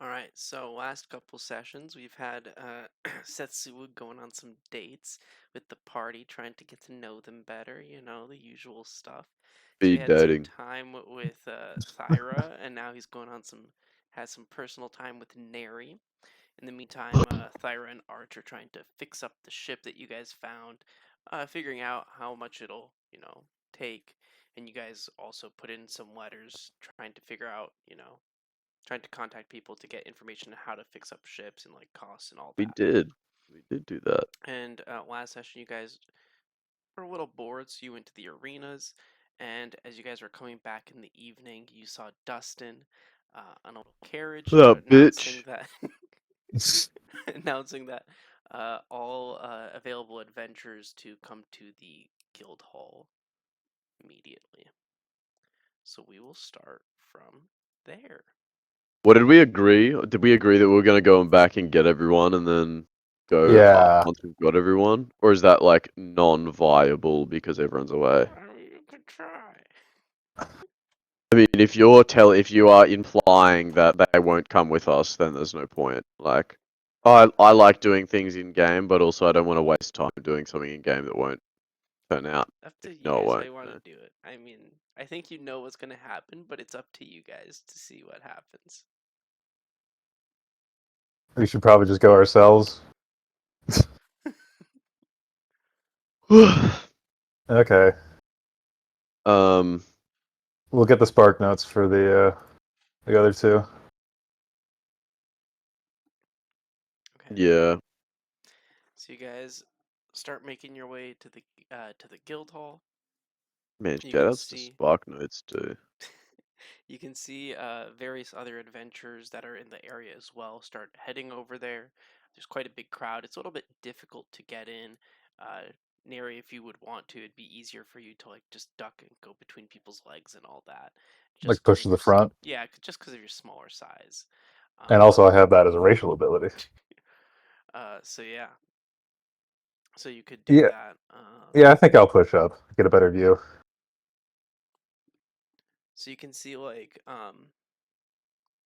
Alright, so last couple sessions we've had Setsuwa going on some dates with the party, trying to get to know them better, the usual stuff. So he Speed had some dating. time with Thyra, and now he's going on has some personal time with Neri. In the meantime, Thyra and Arch are trying to fix up the ship that you guys found, figuring out how much it'll, take. And you guys also put in some letters trying to figure out, trying to contact people to get information on how to fix up ships and like costs and all We that. did. We did do that. And last session, you guys were a little bored, so you went to the arenas. And as you guys were coming back in the evening, you saw Dustin on a little carriage That announcing bitch. that announcing that all available adventurers to come to the guild hall immediately. So we will start from there. What did we agree? Did we agree that we were gonna go back and get everyone and then go Yeah. once we've got everyone? Or is that like non-viable because everyone's away? You could try. I mean, if you are implying that they won't come with us, then there's no point. Like, I like doing things in game, but also I don't want to waste time doing something in game that won't turn out. Up If to you you know it guys how won't. you want Yeah. to do it. I mean, I think you know what's gonna happen, but it's up to you guys to see what happens. We should probably just go ourselves. Okay. um. We'll get the spark notes for the other two. Okay. Yeah. So you guys start making your way to the guild hall. Man, You shout can outs to see Spark Notes too. you can see various other adventurers that are in the area as well start heading over there. There's quite a big crowd. It's a little bit difficult to get in. Neri, if you would want to, it'd be easier for you to like just duck and go between people's legs and all that, just Like because push of to the front. yeah, just because of your smaller size. And Um, also I have that as a racial ability. so yeah, so you could do Yeah. that. Yeah, I think I'll push up. Get a better view. So you can see like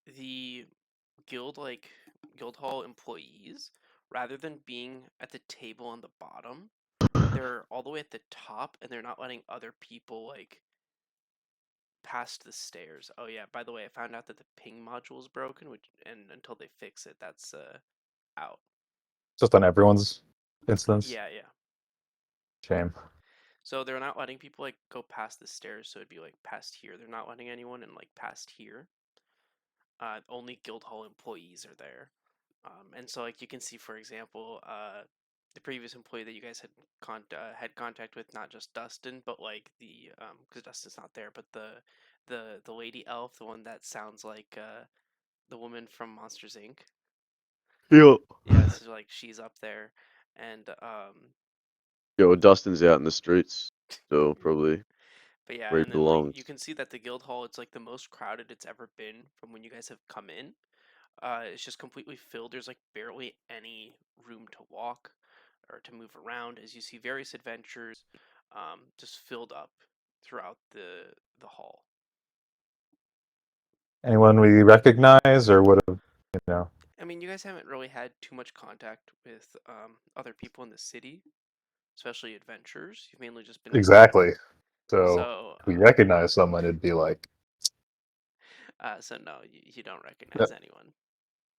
the guild like guild hall employees, rather than being at the table on the bottom, they're all the way at the top, and they're not letting other people like past the stairs. Oh yeah, by the way, I found out that the ping module is broken, which and until they fix it, that's out. Just on everyone's instance. Yeah, yeah. Shame. So they're not letting people like go past the stairs, so it'd be like past here. They're not letting anyone in like past here. Only guild hall employees are there. And so like you can see, for example, the previous employee that you guys had contact with, not just Dustin, but like the because Dustin's not there, but the lady elf, the one that sounds like the woman from Monsters Inc. Yo. Yeah, so like she's up there, and Yo, Dustin's out in the streets. So probably but yeah, where he and then like you belongs. can see that the guild hall, it's like the most crowded it's ever been from when you guys have come in. It's just completely filled. There's like barely any room to walk or to move around, as you see various adventures just filled up throughout the hall. Anyone we recognize or would have, I mean, you guys haven't really had too much contact with other people in the city, especially adventurers. You've mainly just been exactly. So so if we recognize someone, it'd be like, so no, you don't recognize anyone.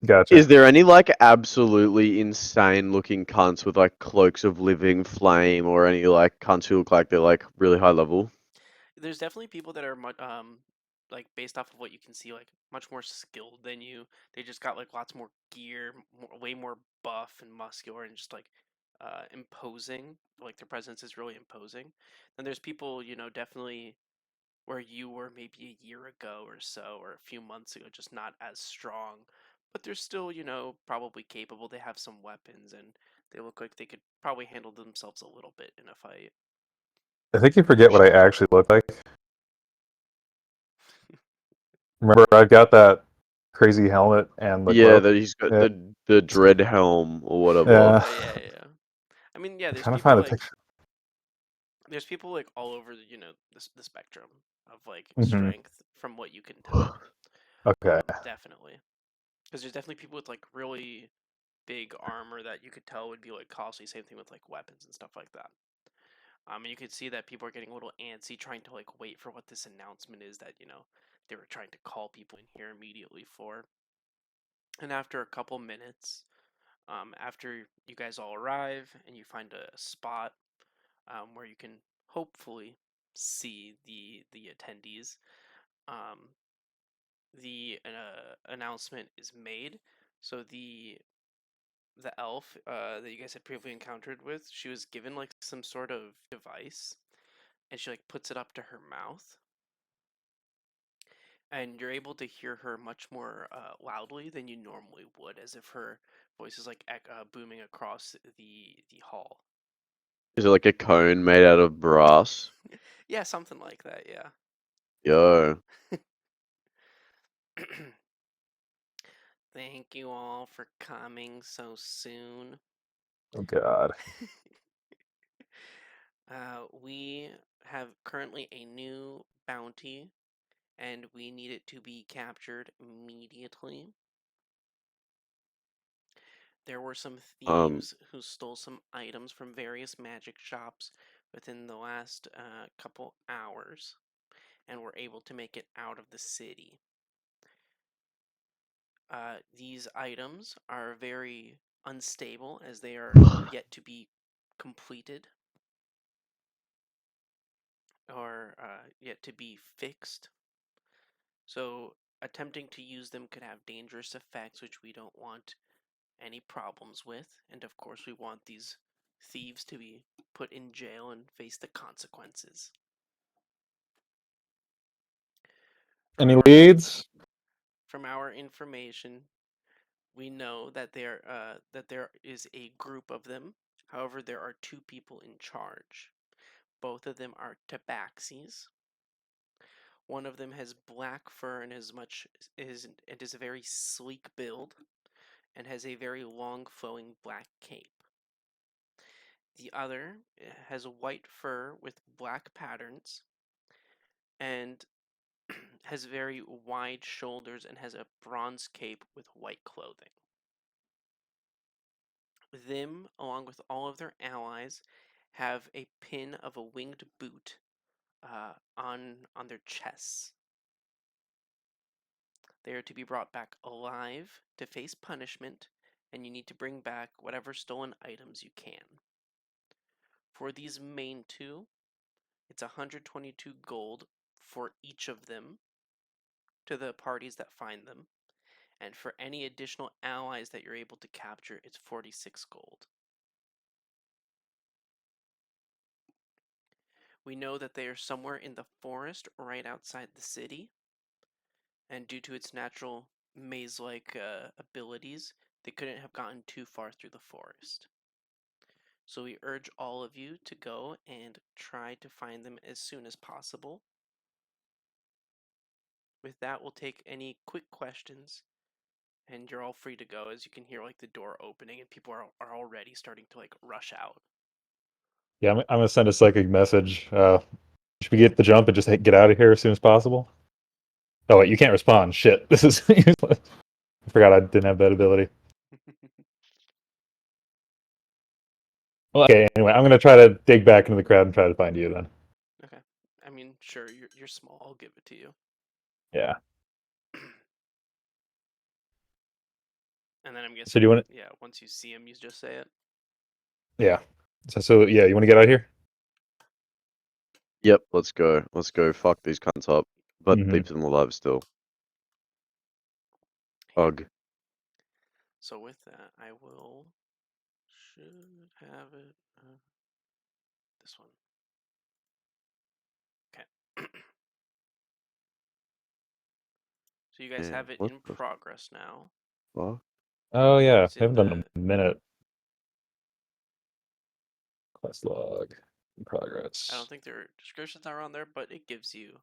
gotcha. Is there any like absolutely insane looking cunts with like cloaks of living flame or any like cunts who look like they're like really high level? There's definitely people that are much like based off of what you can see, like much more skilled than you. They just got like lots more gear, way more buff and muscular, and just like imposing. Like their presence is really imposing. Then there's people, definitely where you were maybe a year ago or so, or a few months ago, just not as strong, but they're still, probably capable. They have some weapons, and they look like they could probably handle themselves a little bit in a fight. I think you forget what I actually look like. Remember, I've got that crazy helmet and the Yeah, glove. that he's got Yeah. the dread helm or whatever. Yeah. Oh yeah, yeah, yeah. I mean, yeah, Trying to find a picture. there's people like all over, the spectrum of like Hmm. strength from what you can tell. Okay. Definitely. Because there's definitely people with like really big armor that you could tell would be like costly. Same thing with like weapons and stuff like that. And you could see that people are getting a little antsy, trying to like wait for what this announcement is that they were trying to call people in here immediately for. And after a couple minutes, after you guys all arrive and you find a spot where you can hopefully see the attendees, um, the announcement is made. So the elf that you guys had previously encountered with, she was given like some sort of device, and she like puts it up to her mouth, and you're able to hear her much more loudly than you normally would, as if her voice is like booming across the hall. Is it like a cone made out of brass? Yeah, something like that. Yeah. Yo. Thank you all for coming so soon. Oh God. We have currently a new bounty, and we need it to be captured immediately. There were some Um, thieves who stole some items from various magic shops within the last couple hours and were able to make it out of the city. These items are very unstable as they are yet to be completed or yet to be fixed. So, attempting to use them could have dangerous effects, which we don't want any problems with. And of course, we want these thieves to be put in jail and face the consequences. From Any our leads? from our information, we know that there is a group of them. However, there are two people in charge. Both of them are tabaxis. One of them has black fur and is a very sleek build and has a very long flowing black cape. The other has white fur with black patterns and has very wide shoulders and has a bronze cape with white clothing. Them, along with all of their allies, have a pin of a winged boot on their chests. They are to be brought back alive to face punishment, and you need to bring back whatever stolen items you can. For these main two, it's 122 gold for each of them to the parties that find them, and for any additional allies that you're able to capture, it's 46 gold. We know that they are somewhere in the forest right outside the city, and due to its natural maze-like abilities, they couldn't have gotten too far through the forest. So we urge all of you to go and try to find them as soon as possible. With that, we'll take any quick questions, and you're all free to go, as you can hear like the door opening and people are already starting to like rush out. Yeah, I'm gonna send a psychic message. Should we get the jump and just get out of here as soon as possible? Oh wait, you can't respond. Shit, this is useless. I forgot I didn't have that ability. Well, okay. Anyway, I'm gonna try to dig back into the crowd and try to find you then. Okay. I mean, sure, you're small. I'll give it to you. Yeah. And then I'm So do guessing, you want to? yeah, once you see him, you just say it. Yeah. So yeah, you want to get out of here? yep, let's go. Let's go fuck these cunts up. But Mm-hmm. leave them alive still. Here. Ugh. So with that, I should have it. This one. Okay. So you guys Man, have it what in the progress now. fuck? Oh yeah, It's we in haven't done the. it in a minute. Quest log in I don't progress. think their descriptions are on there, but it gives you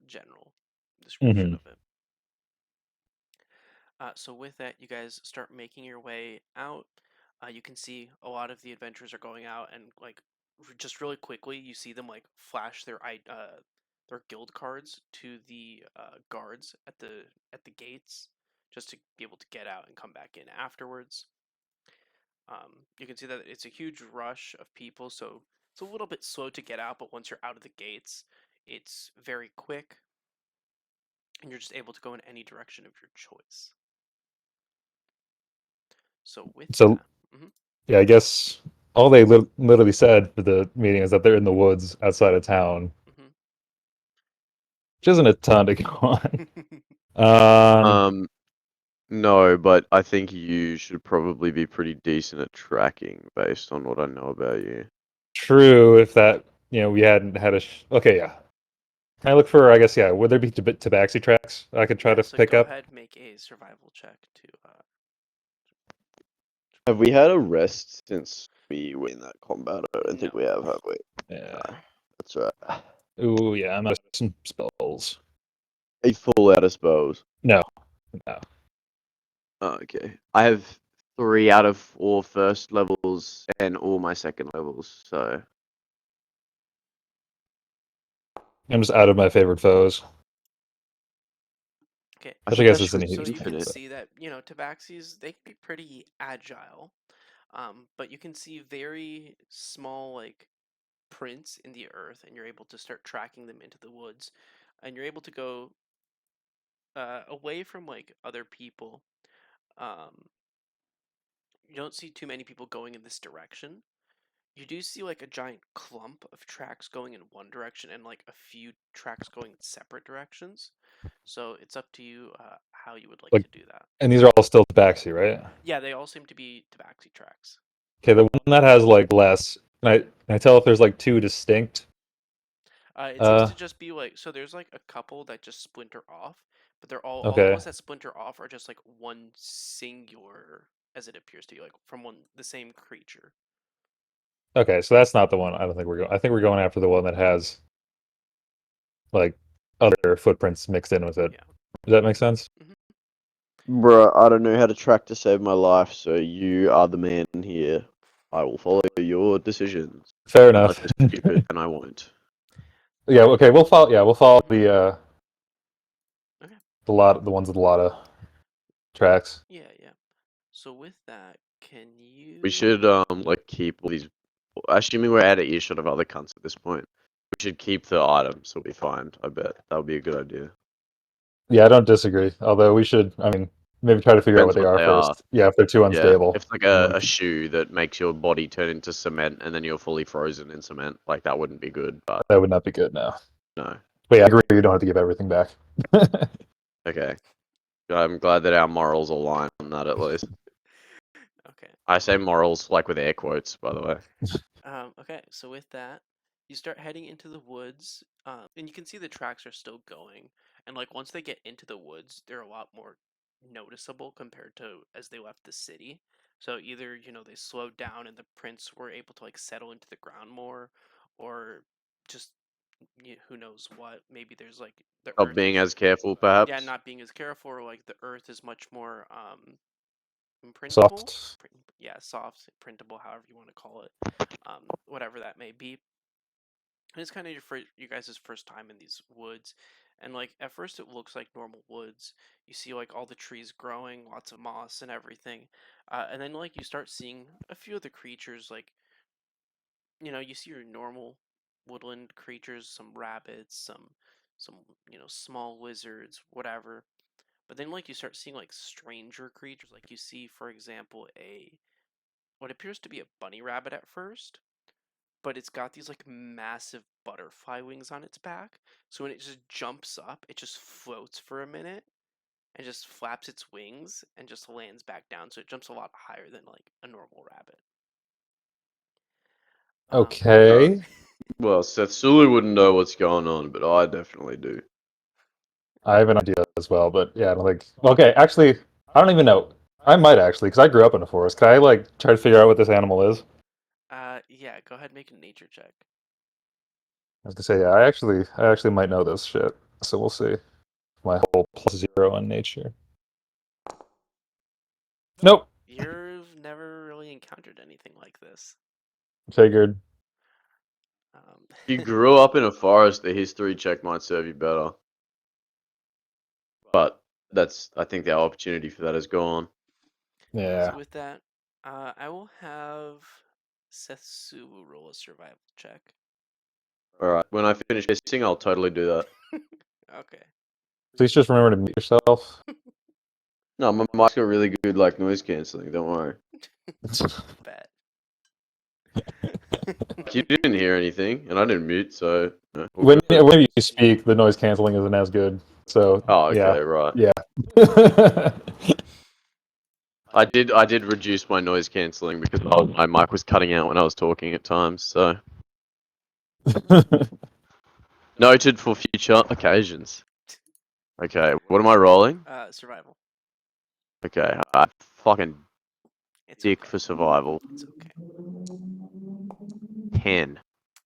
general description Mm-hmm. of it. So with that, you guys start making your way out. You can see a lot of the adventurers are going out, and like just really quickly, you see them like flash their guild cards to the guards at the gates, just to be able to get out and come back in afterwards. You can see that it's a huge rush of people, so it's a little bit slow to get out, but once you're out of the gates, it's very quick, and you're just able to go in any direction of your choice. So with So that, yeah, I guess all they literally said for the meeting is that they're in the woods outside of town, which isn't a ton to go on. Um, no, but I think you should probably be pretty decent at tracking based on what I know about you. True, if that we hadn't had okay, yeah. Can I look for? I guess yeah. Would there be tabaxi tracks I could try yeah. to So pick go up? ahead, make a survival check to. Have we had a rest since we were in that combat? I don't think No. we have we? Yeah. No, that's right. Ooh, yeah. I'm out of some spells. Are you full out of spells? No, no. Oh, okay. I have 3 out of 4 first levels and all my second levels, so I'm just out of my favorite foes. Okay. I Which I think I guess should isn't So even you can infinite. see that tabaxis they can be pretty agile, but you can see very small like prints in the earth, and you're able to start tracking them into the woods, and you're able to go away from like other people. Um, you don't see too many people going in this direction. You do see like a giant clump of tracks going in one direction and like a few tracks going in separate directions. So it's up to you how you would like like, to do that. and these are all still tabaxi, right? Yeah, they all seem to be tabaxi tracks. Okay, the one that has like less. Can I tell if there's like two distinct? It seems to just be like so. There's like a couple that just splinter off, but they're all the Okay. ones that splinter off are just like one singular, as it appears to be, like from the same creature. Okay, so that's not the one. I don't think we're going. I think we're going after the one that has like other footprints mixed in with it. Yeah. Does that make sense? Bruh, I don't know how to track to save my life, so you are the man here. I will follow your decisions. Fair Unless enough. they're stupid, and I won't. Yeah. Okay. We'll follow. Yeah, we'll follow Okay. the ones with a lot of tracks. Yeah, yeah. So with that, can We you? should like keep all these. Assuming we're out of earshot of other cunts at this point, we should keep the items that we find. I bet that would be a good idea. Yeah, I don't disagree. Although we should, I mean, maybe try to figure out what Depends they what are they are. first. Yeah, if they're too Yeah, unstable. if like And a then shoe that makes your body turn into cement and then you're fully frozen in cement, like that wouldn't be good. But that would not be good now. no, But yeah, I agree. You don't have to give everything back. okay. I'm glad that our morals align on that at least. Okay. I say morals like with air quotes, by the way. Okay. So with that, you start heading into the woods, and you can see the tracks are still going. And like once they get into the woods, they're a lot more noticeable compared to as they left the city. So either they slowed down and the prints were able to like settle into the ground more, or just who knows what. Maybe there's like the Not earth being is as careful, yeah perhaps. not being as careful, or like the earth is much more imprintable. Soft. Yeah, soft, printable, however you want to call it, whatever that may be. And it's kind of you guys' first time in these woods, and like at first it looks like normal woods. You see like all the trees growing, lots of moss and everything, and then like you start seeing a few of the creatures. Like you see your normal woodland creatures, some rabbits, some small lizards, whatever. But then like you start seeing like stranger creatures. Like you see, for example, a what appears to be a bunny rabbit at first, but it's got these like massive butterfly wings on its back. So when it just jumps up, it just floats for a minute and just flaps its wings and just lands back down. So it jumps a lot higher than like a normal rabbit. Um, Okay. Well, Seth Sulu wouldn't know what's going on, but I definitely do. I have an idea as well, but yeah, I don't think. Okay, actually, I don't even know. I might actually, because I grew up in a forest. Can I like try to figure out what this animal is? yeah, go ahead and make a nature check. I was gonna say, yeah, I actually might know this shit. So we'll see. My whole +0 on nature. Nope. You've never really encountered anything like this. Figured. If you grew up in a forest, the history check might serve you better. But I think our opportunity for that is gone. Yeah. So with that, I will have Setsu roll a survival check. All right. When I finish pissing, I'll totally do that. Okay. Please just remember to mute yourself. No, my mic's got really good like noise cancelling. Don't worry. Bet. You didn't hear anything, and I didn't mute, so all when good. when you speak, the noise canceling isn't as good. So Oh, yeah, okay, right. yeah. I did reduce my noise cancelling because my mic was cutting out when I was talking at times. So noted for future occasions. Okay, what am I rolling? Survival. Okay, fucking It's dick okay. for survival. It's okay. 10.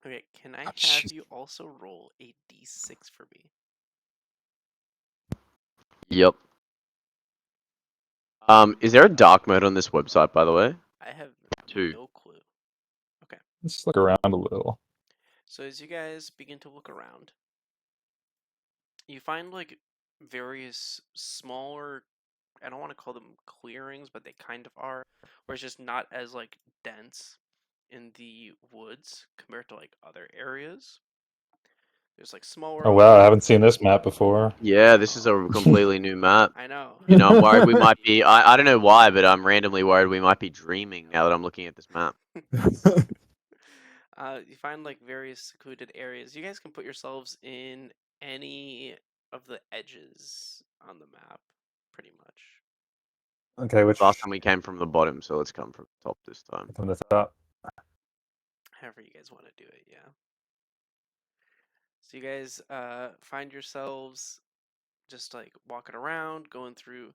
Okay, can I Oh, have shit. you also roll a d6 for me? Yep. Is there a dark mode on this website, by the way? I have 2. no clue. Okay, Let's look around a little. so as you guys begin to look around, you find like various smaller, I don't want to call them clearings, but they kind of are, where it's just not as like dense in the woods compared to like other areas. There's like smaller Oh wow, I openings. haven't seen this map before. Yeah, this is a completely new map. I know. You know, I'm worried we might be. I don't know why, but I'm randomly worried we might be dreaming now that I'm looking at this map. You find like various secluded areas. You guys can put yourselves in any of the edges on the map, pretty much. Okay, which Last time we came from the bottom, so let's come from the top this time. from the top? However you guys want to do it, yeah. So you guys find yourselves just like walking around, going through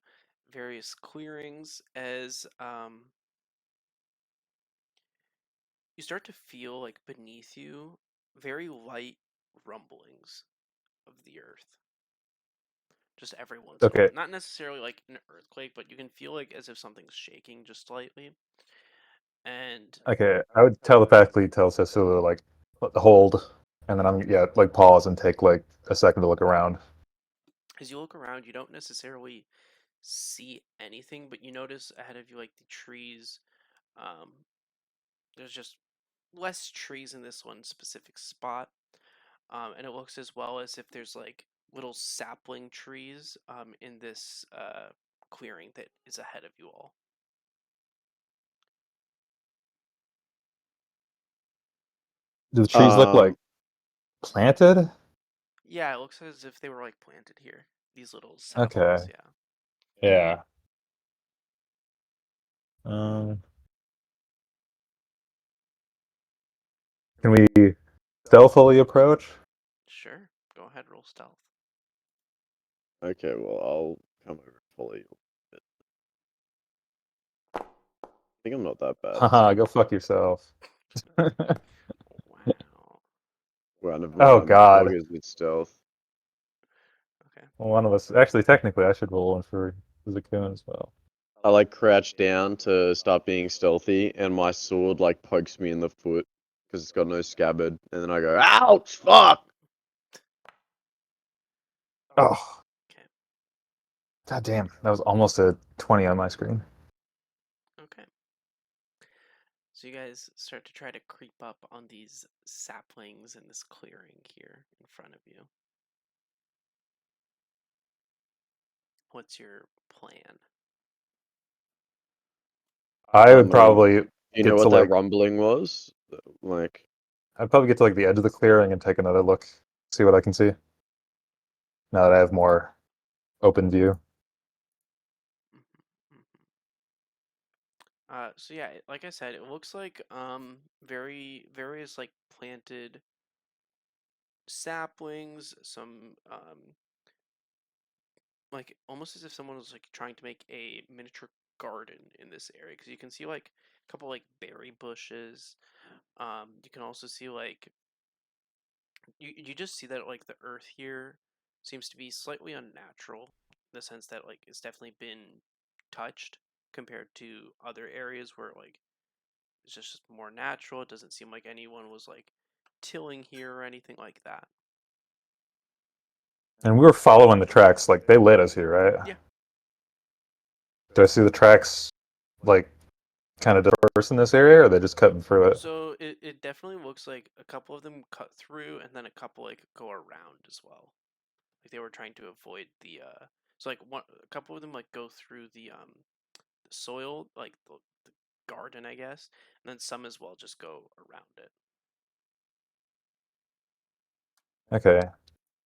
various clearings as you start to feel like beneath you very light rumblings of the earth. Just every once in a Okay, while. Not necessarily like an earthquake, but you can feel like as if something's shaking just slightly. And okay. I would telepathically tell Cecilia like hold, and then I'm like pause and take like a second to look around. as you look around, you don't necessarily see anything, but you notice ahead of you, like the trees, um, there's just less trees in this one specific spot. And it looks as well as if there's like little sapling trees in this clearing that is ahead of you all. Do the trees look like Um, planted? Yeah, it looks as if they were like planted here. These little Okay, saplings, yeah. yeah. Um, can we stealthily approach? Sure. Go ahead, roll stealth. okay, well, I'll come over and follow you. I think I'm not that bad. Haha, go fuck yourself. Wow. Well, never Oh mind. My dog god. is with stealth. Okay. Well, one of us. Actually, technically, I should roll one for Zakun as well. I like crouch down to start being stealthy, and my sword like pokes me in the foot because it's got no scabbard, and then I go, "Ouch! Fuck!" Oh, Okay. god damn. That was almost a 20 on my screen. Okay. So you guys start to try to creep up on these saplings in this clearing here in front of you. What's your plan? I would I mean, probably you know get to what that like rumbling was? Like, I'd probably get to like the edge of the clearing and take another look, see what I can see. Now that I have more open view. Mhm, mhm. So yeah, like I said, it looks like very various like planted saplings, some like almost as if someone was like trying to make a miniature garden in this area because you can see like a couple like berry bushes. You can also see like you just see that like the earth here seems to be slightly unnatural in the sense that like it's definitely been touched compared to other areas where like it's just more natural. It doesn't seem like anyone was like tilling here or anything like that. And we were following the tracks. Like they led us here, right? Yeah. Do I see the tracks like kind of dispersed in this area, or are they just cutting through it? So it definitely looks like a couple of them cut through, and then a couple like go around as well. Like they were trying to avoid the so like a couple of them like go through the soil, like the garden, I guess, and then some as well just go around it. Okay.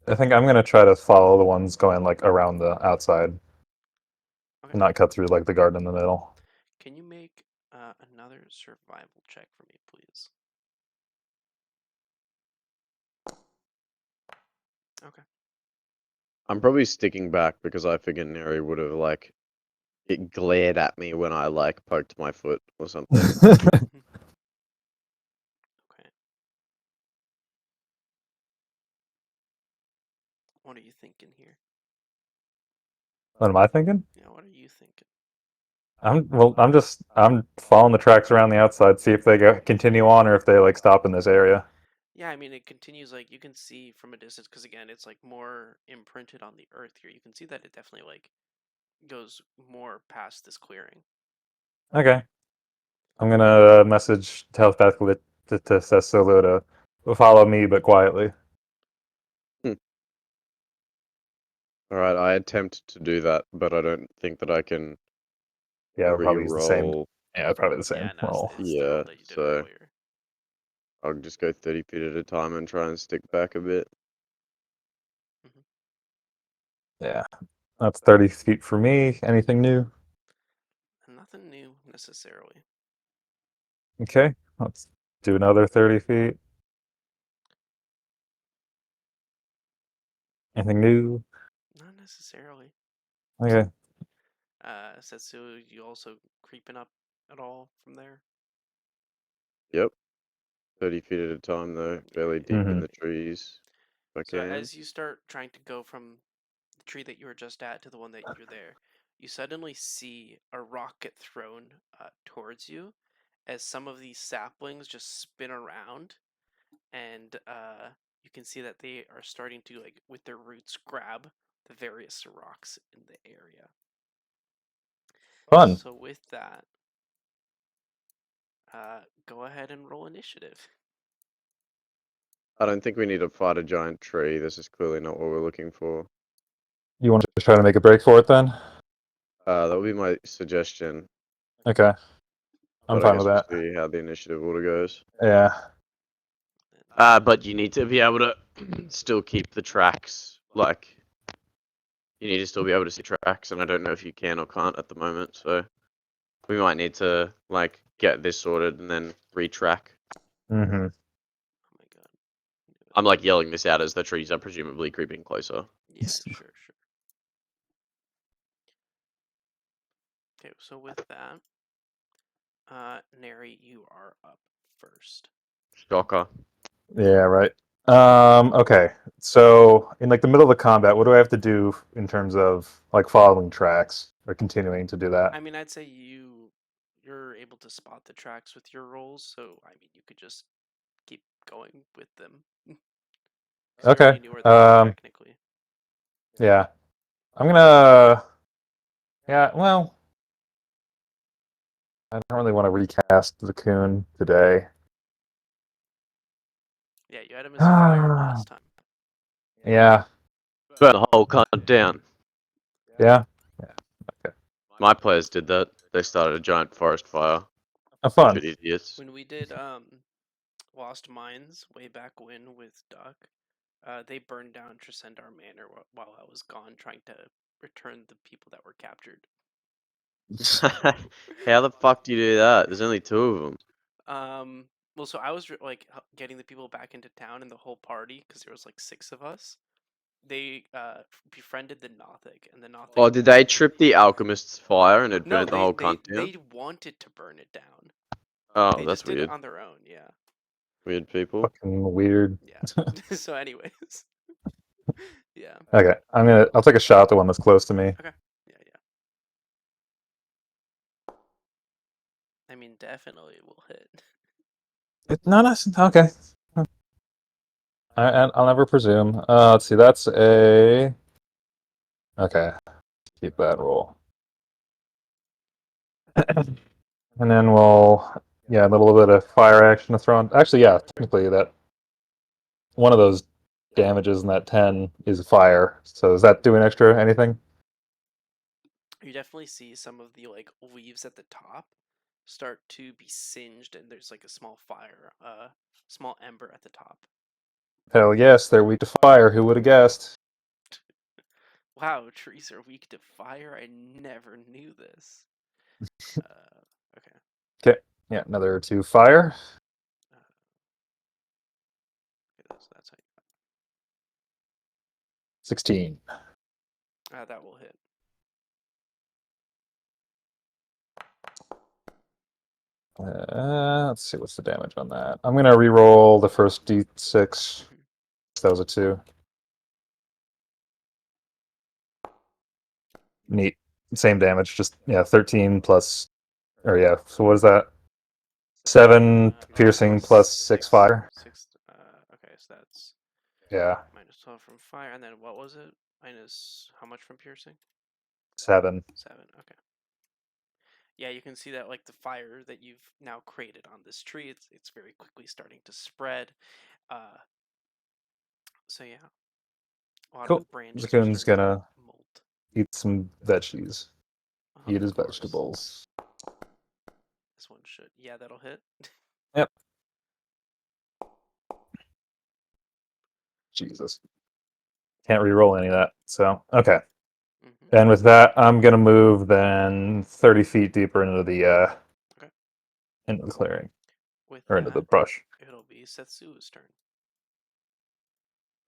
I think I'm gonna try to follow the ones going like around the outside, Okay. and not cut through like the garden in the middle. Can you make another survival check for me, please? Okay. I'm probably sticking back because I figured Neri would have like it glared at me when I like poked my foot or something. Okay. What are you thinking here? What am I thinking? Yeah, what are you thinking? I'm following the tracks around the outside, see if they continue on or if they like stop in this area. Yeah, I mean, it continues like you can see from a distance because again, it's like more imprinted on the earth here. You can see that it definitely like goes more past this clearing. Okay. I'm gonna message telepathically to Sessulu to follow me, but quietly. Hmm. All right, I attempt to do that, but I don't think that I can Yeah, we'll probably use the same. re-roll. Yeah, probably the Yeah, same no, roll. it's the roll Yeah, that you did so earlier. I'll just go 30 feet at a time and try and stick back a bit. Hmm. Yeah, that's 30 feet for me. Anything new? Nothing new necessarily. Okay, let's do another 30 feet. Anything new? Not necessarily. Okay. Setsu, you also creeping up at all from there? Yep, 30 feet at a time though, fairly Yeah. deep in Hmm. the trees if I So can. as you start trying to go from the tree that you were just at to the one that you're there, you suddenly see a rock get thrown towards you as some of these saplings just spin around, and you can see that they are starting to like with their roots grab the various rocks in the area. Fun. So with that, go ahead and roll initiative. I don't think we need to fight a giant tree. This is clearly not what we're looking for. You want to just try to make a break for it then? That would be my suggestion, Okay, I'm but I fine with guess we'll that. see how the initiative order goes. Yeah. But you need to be able to still keep the tracks. Like, you need to still be able to see tracks, and I don't know if you can or can't at the moment. So we might need to like get this sorted and then retrack. Mm-hmm. Oh my god. I'm like yelling this out as the trees are presumably creeping closer. Yeah, sure, sure. Okay, so with that, Neri, you are up first. Shocker. Yeah, right. Okay. So in like the middle of the combat, what do I have to do in terms of like following tracks or continuing to do that? I mean, I'd say you're able to spot the tracks with your rolls, so I mean, you could just keep going with them because you Okay. already knew where they were technically. Yeah. I'm gonna. Yeah. Well, I don't really want to recast the coon today. Yeah, you had him as a fire last time. Yeah. Burn the whole cunt down. Yeah. My players did that. They started a giant forest fire. Have fun. Stupid idiots. When we did Lost Mines way back when with Duck, they burned down Tresendar Manor while I was gone, trying to return the people that were captured. How the fuck do you do that? There's only two of them. Well, so I was like getting the people back into town and the whole party because there was like 6 of us. They befriended the Nothic, and the Nothic. Oh, did they trip the alchemist's fire and it No, burnt the they whole they cunt down? they wanted to burn it down. Oh, They that's just did it weird. on their own. Yeah. Weird people. Fucking weird. Yeah. So, anyways. Yeah. Okay. I'll take a shot at the one that's close to me. Okay. Yeah, yeah. I mean, definitely it will hit. No, no. Okay. I'll never presume. Let's see. That's a. Okay. Keep that roll. And then yeah, a little bit of fire action to throw on. Actually, yeah, technically that one of those damages in that 10 is fire. So is that doing extra anything? You definitely see some of the like leaves at the top start to be singed, and there's like a small fire, small ember at the top. Hell yes, they're weak to fire. Who would have guessed? Wow, trees are weak to fire. I never knew this. Okay. Okay. Yeah, another 2 fire. Uh, okay, that's how 16. that will hit. Let's see what's the damage on that. I'm gonna re-roll the first d6. Mhm. That was a 2. Neat. Same damage, just yeah, 13 plus, or yeah. So what is that? 7 piercing plus 6 fire. Six. Okay, so that's Yeah, minus 12 from fire, and then what was it? Minus how much from piercing? 7. 7. Okay. Yeah, you can see that like the fire that you've now created on this tree, it's very quickly starting to spread. Uh, so yeah, a lot of the Cool. branches are Zakun's starting to gonna molt. eat some veggies. Of Eat his course, vegetables. this one should. Yeah, that'll hit. Yep. Jesus. Can't re-roll any of that. So okay. Hmm. And with that, I'm gonna move then 30 feet deeper Okay. into the clearing With or into the that, brush. it'll be Setsu's turn.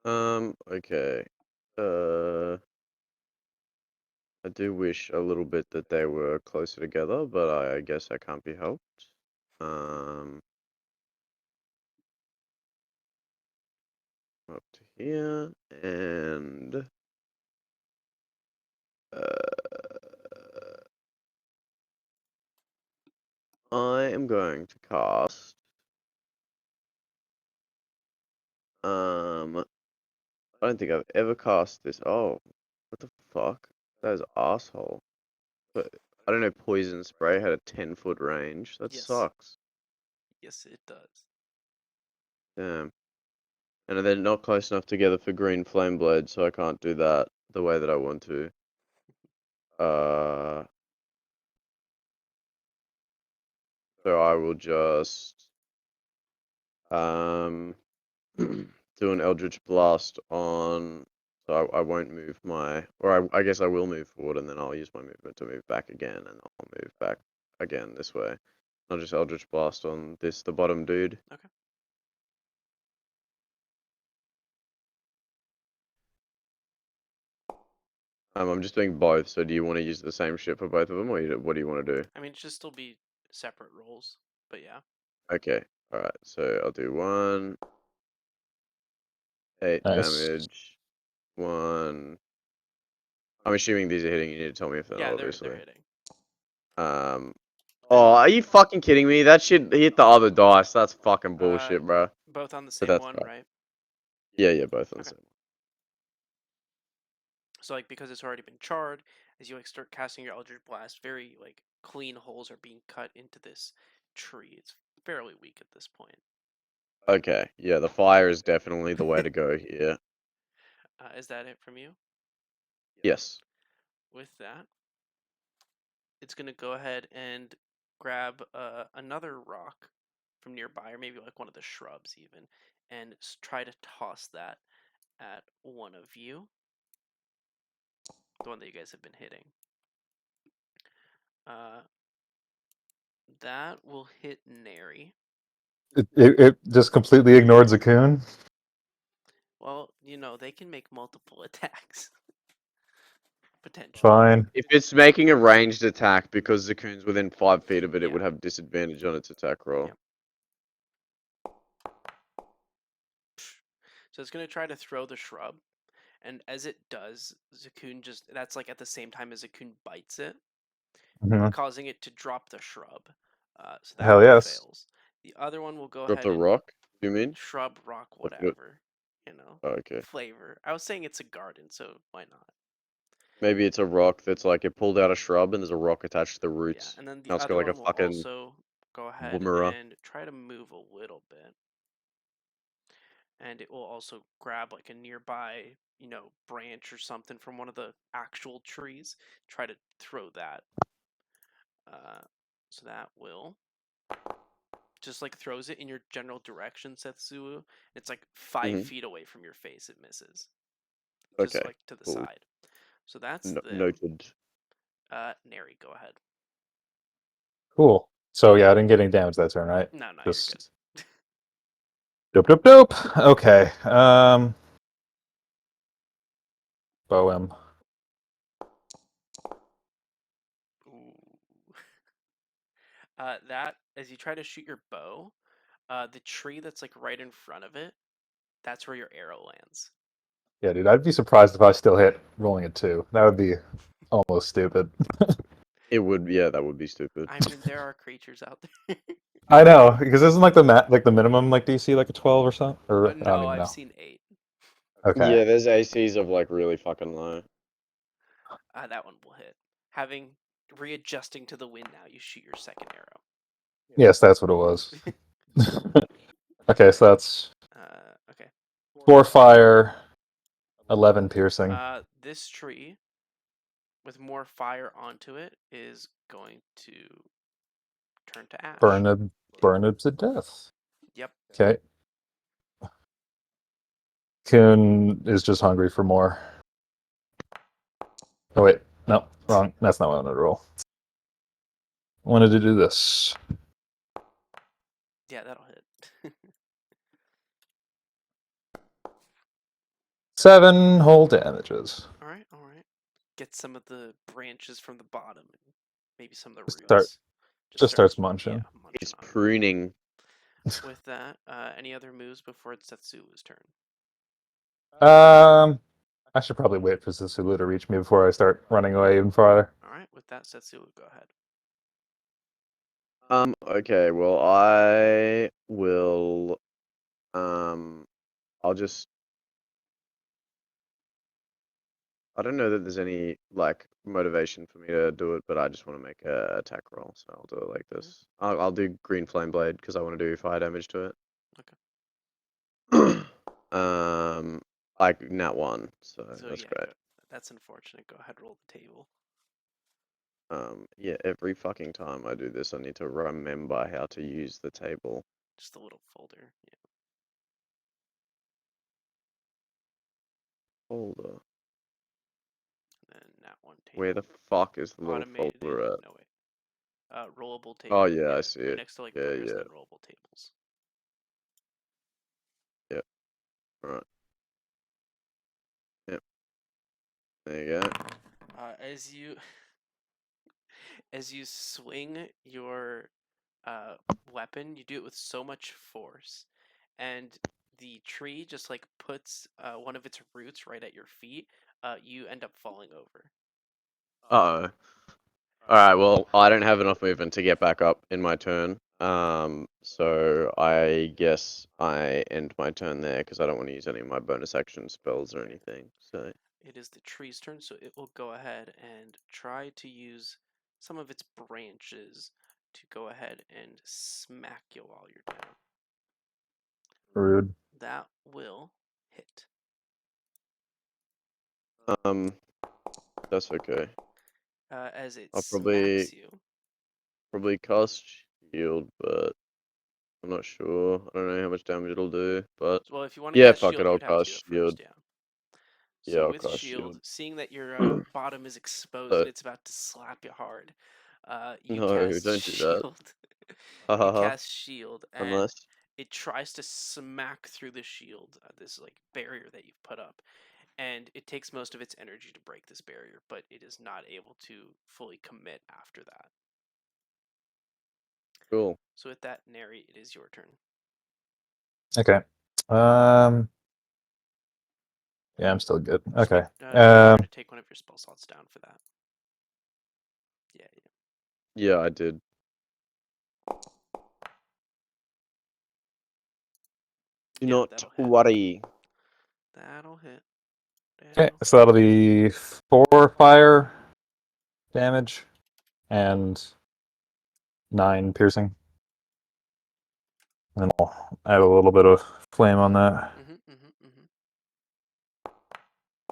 Okay. Uh, I do wish a little bit that they were closer together, but I guess that can't be helped. Um, up to here, and I am going to cast. I don't think I've ever cast this. Oh, what the fuck? That is asshole. But I don't know. Poison spray had a 10-foot range. That Yes, sucks. yes, it does. Damn. And they're not close enough together for green flame blade, so I can't do that the way that I want to. Uh, so I will just do an Eldritch Blast on. So I won't move my, or I guess I will move forward, and then I'll use my movement to move back again, and I'll move back again this way. I'll just Eldritch Blast on the bottom dude. Okay. I'm just doing both. So do you want to use the same shit for both of them, or what do you want to do? I mean, it should still be separate rolls, but yeah. Okay. All right. So I'll do 1, 8 Nice. damage, 1. I'm assuming these are hitting. You need to tell me if they're not, Yeah, they're obviously. hitting. Um. Oh, are you fucking kidding me? That shit hit the other dice. That's fucking Uh, bullshit, bro. both on the But same that's one, fine. right? Yeah, both on the Okay. same. So like because it's already been charred, as you like start casting your Eldritch Blast, very like clean holes are being cut into this tree. It's fairly weak at this point. Okay. Yeah, the fire is definitely the way to go here. Is that it from you? Yes. With that, it's gonna go ahead and grab another rock from nearby, or maybe like one of the shrubs even, and try to toss that at one of you, the one that you guys have been hitting. Uh, that will hit Nary. It just completely ignored Zakun. Well, you know, they can make multiple attacks. Potentially. Fine. If it's making a ranged attack because Zakun's within 5 feet of it, it Yeah. would have disadvantage on its attack roll. Yep. So it's going to try to throw the shrub. And as it does, Zakun that's like at the same time as Zakun bites it, Mhm. causing it to drop the shrub. So that Hell one yes. fails. The other one will go Drop ahead the and rock, you mean? shrub, rock, Or put it- whatever. Okay. flavor. I was saying it's a garden, so why not? Maybe it's a rock that's like it pulled out a shrub and there's a rock attached to the Yeah, roots. and then the Now it's got other like a one will fucking also go ahead woomera. and try to move a little bit. And it will also grab like a nearby, branch or something from one of the actual trees, try to throw that. So that will just like throws it in your general direction, Setsuo. It's like 5 feet away from your face. It misses, just Okay. like to the Cool. side. So that's them. Noted. Neri, go ahead. Cool. So yeah, I didn't get any damage that turn, right? No, you're Just good. dope, dope, dope. Okay. Boem. Ooh. That as you try to shoot your bow, the tree that's like right in front of it, that's where your arrow lands. Yeah, dude, I'd be surprised if I still hit rolling a 2. That would be almost stupid. It would, yeah, that would be stupid. I mean, there are creatures out there. I know, because isn't like the minimum like DC like a 12 or something? Or I don't No, even I've know. seen 8. Okay. Yeah, there's ACs of like really fucking low. That one will hit. Having readjusting to the wind now, you shoot your second arrow. Yes, that's what it was. Okay, so that's Okay. 4 fire, 11 piercing. This tree with more fire onto it is going to turn to ash. Burn it to death. Yep. Okay. Kun is just hungry for more. Oh wait, no, wrong. That's not what I wanted to roll. I wanted to do this. Yeah, that'll hit. 7 whole damages. All right. Get some of the branches from the bottom and maybe some of the Start roots. just starts Yeah, munching. munching It's on 'em. pruning. With that, any other moves before it's Setsu's turn? I should probably wait for Susulu to reach me before I start running away even farther. All right. With that, Setsu, go ahead. Okay, well, I will, I'll just, I don't know that there's any, like, motivation for me to do it, but I just want to make a attack roll, so I'll do it like this. I'll do Green Flame Blade, because I want to do fire damage to it. Okay. Like, nat 1, so that's Yeah, great. that's unfortunate. Go ahead, roll the table. Yeah, every fucking time I do this, I need to remember how to use the table. Just a little folder. Yeah. Folder. And then that one table. Where the fuck is the little Automated. folder at? No wait. Rollable table. Oh, yeah, I see Right it. next to like Yeah, burgers, yeah. then rollable tables. Yep. Alright. Yep. There you go. As you as you swing your weapon, you do it with so much force, and the tree just like puts one of its roots right at your feet. You end up falling over. Uh-oh. Alright, well, I don't have enough movement to get back up in my turn. So I guess I end my turn there because I don't want to use any of my bonus action spells or anything. So It is the tree's turn, so it will go ahead and try to use some of its branches to go ahead and smack you while you're down. Rude. That will hit. that's okay. As it I'll smacks you. probably cast shield, but I'm not sure. I don't know how much damage it'll do, but Well, if you want to yeah, cast fuck shield, it, you I'll would have to cast do it shield. first, yeah. Yeah, So I'll with cast shield, shield. seeing that your bottom is exposed and it's about to slap you hard, you No, cast don't do that. shield. You Hahaha. cast shield, and Unless. it tries to smack through the shield, this like barrier that you've put up, and it takes most of its energy to break this barrier, but it is not able to fully commit after that. Cool. So with that, Neri, it is your turn. Okay. Yeah, I'm still good. Okay. Remember to take one of your spell slots down for that. Yeah. Yeah, I did. Do Yeah, not that'll hit. worry. That'll hit. Okay, That'll so that'll be 4 fire damage and 9 piercing. And then I'll add a little bit of flame on that. hit. Mm-hmm, mm-hmm,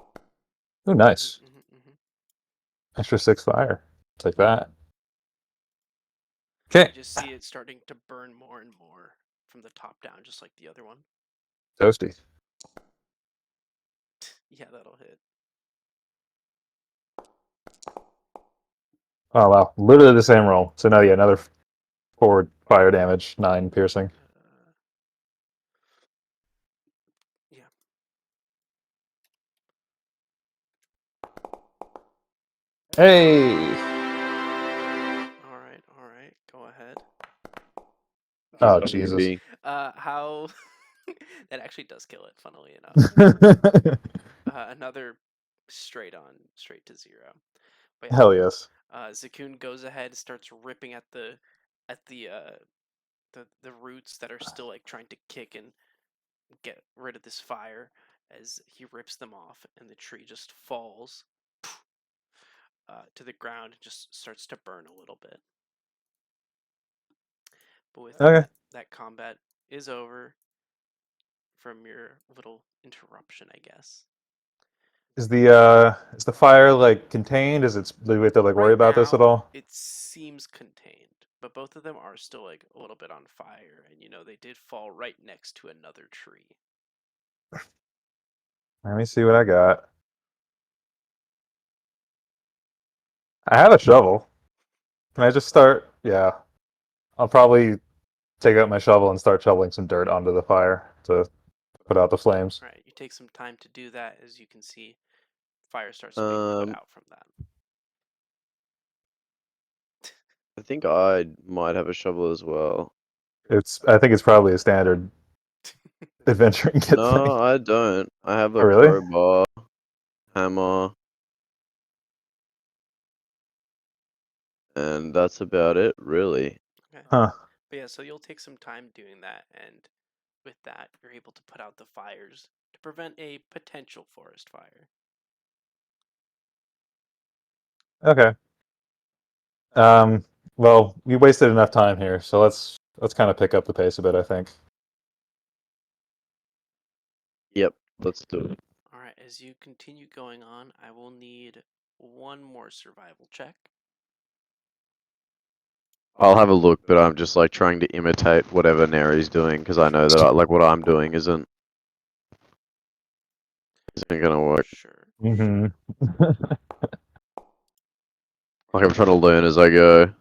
mm-hmm. Ooh, nice. Mm-hmm, mm-hmm. Extra 6 fire. Take that. You Okay. just see it starting to burn more and more from the top down, just like the other one. Toasty. Yeah, that'll hit. Oh, wow. Literally the same roll. So now, yeah, another 4 fire damage, 9 piercing. Yeah. Hey! All right. Go ahead. Oh, Fucking Jesus. B. How? That actually does kill it. Funnily enough, another straight to 0. But yeah, Hell yes. Zakun goes ahead, starts ripping at the roots that are still like trying to kick and get rid of this fire. As he rips them off, and the tree just falls to the ground, and just starts to burn a little bit. But with Okay. that combat is over from your little interruption, I guess. Is the fire like contained? Do we have to like worry Right about this at now, all? it seems contained, but both of them are still like a little bit on fire, and they did fall right next to another tree. Let me see what I got. I have a shovel. Can I just start? Yeah. I'll probably take out my shovel and start shoveling some dirt onto the fire to put out the flames. Right, you take some time to do that, as you can see, fire starts being put Um, out from that. I think I might have a shovel as well. I think it's probably a standard adventuring kit thing. No, I don't. I have Oh, a really? crowbar, hammer, and that's about it, really. Okay. Huh. But yeah, so you'll take some time doing that, and with that, you're able to put out the fires to prevent a potential forest fire. Okay. Um. Well, we wasted enough time here, so let's kind of pick up the pace a bit, I think. Yep, let's do it. All right, as you continue going on, I will need one more survival check. I'll have a look, but I'm just like trying to imitate whatever Neri's doing because I know that what I'm doing isn't gonna work. Sure. Mm-hmm. Like I'm trying to learn as I go. Okay.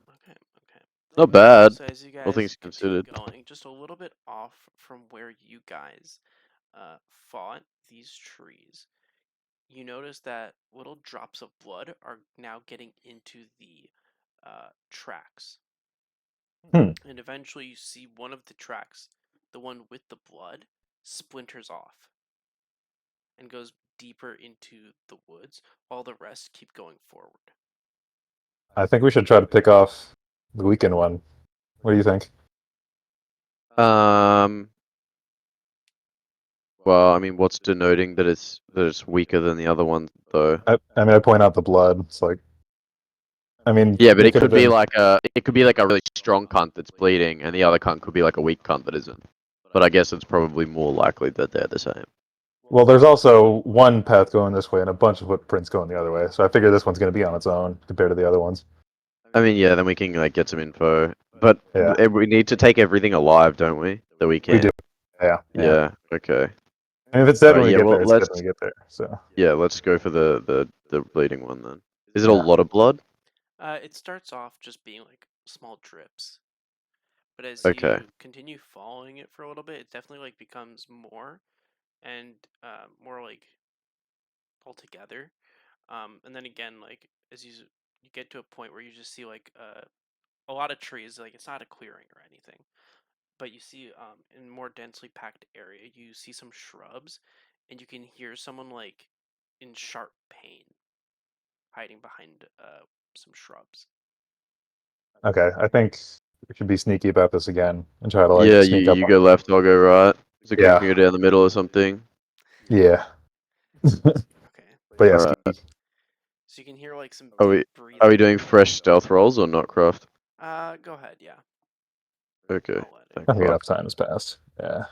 Not bad, So as you all guys things continue considered. going, just a little bit off from where you guys fought these trees, you notice that little drops of blood are now getting into the tracks. Hmm. And eventually you see one of the tracks, the one with the blood, splinters off and goes deeper into the woods, while the rest keep going forward. I think we should try to pick off the weekend one. What do you think? Um. Well, I mean, what's denoting that it's weaker than the other one, though? I mean, I point out the blood. It's like, I mean, Yeah, but it it could have could be been. like a really strong cunt that's bleeding, and the other cunt could be like a weak cunt that isn't. But I guess it's probably more likely that they're the same. Well, there's also one path going this way and a bunch of footprints going the other way. So I figure this one's going to be on its own compared to the other ones. I mean, yeah, then we can like get some info, but Yeah, we need to take everything alive, don't we? That we can. we do. Yeah. Yeah. Okay. And if it's dead Alright, when we yeah. get Well, there, it's dead when we get there. So let's go for the bleeding one then. Is it a Yeah. lot of blood? It starts off just being like small drips, but as Okay. you continue following it for a little bit, it definitely like becomes more and more like altogether. And then again, like as you get to a point where you just see like a lot of trees, like it's not a clearing or anything, but you see in more densely packed area, you see some shrubs, and you can hear someone like in sharp pain hiding behind some shrubs. okay, I think we should be sneaky about this again and try to like Yeah, sneak up you on. go left, I'll go right. So can Yeah, go down the middle or something. Yeah. Okay. But yeah, Alright. So you can hear like some Are deep we breathing. are we doing fresh stealth rolls or not, Craft? Go ahead. Yeah. Okay. I'll let it. Thank I think fuck. enough time has passed. Yeah.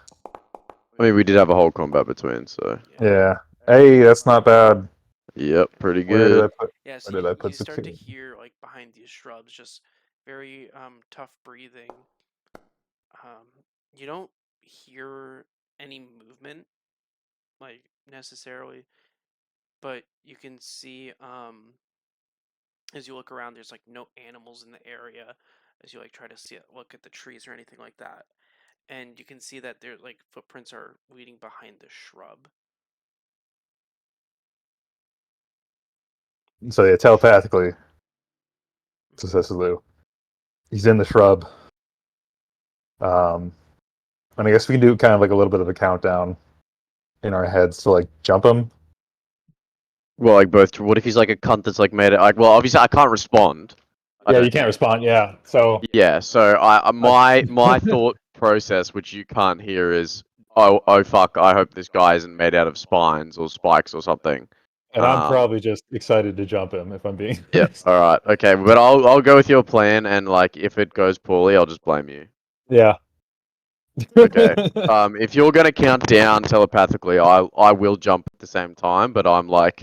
I mean, we did have a whole combat between, so Yeah. Hey, that's not bad. yep, pretty Where did I good. put? Yeah. So Where did I you put start to 16? hear like behind these shrubs just very tough breathing. Um, you don't hear any movement like necessarily, but you can see as you look around, there's like no animals in the area as you like try to see look at the trees or anything like that. And you can see that their like footprints are leading behind the shrub. So yeah, telepathically, says Lou. He's in the shrub. And I guess we can do kind of like a little bit of a countdown in our heads to like jump him. Well, like both. What if he's like a cunt that's like made it? Like, well, obviously I can't respond. I Yeah, you don't can't think. respond. Yeah. So Yeah. So my thought process, which you can't hear, is oh fuck. I hope this guy isn't made out of spines or spikes or something. and I'm probably just excited to jump him if I'm being Yeah. honest. All right. Okay. But I'll go with your plan, and like if it goes poorly, I'll just blame you. Yeah. Okay. If you're gonna count down telepathically, I will jump at the same time, but I'm like,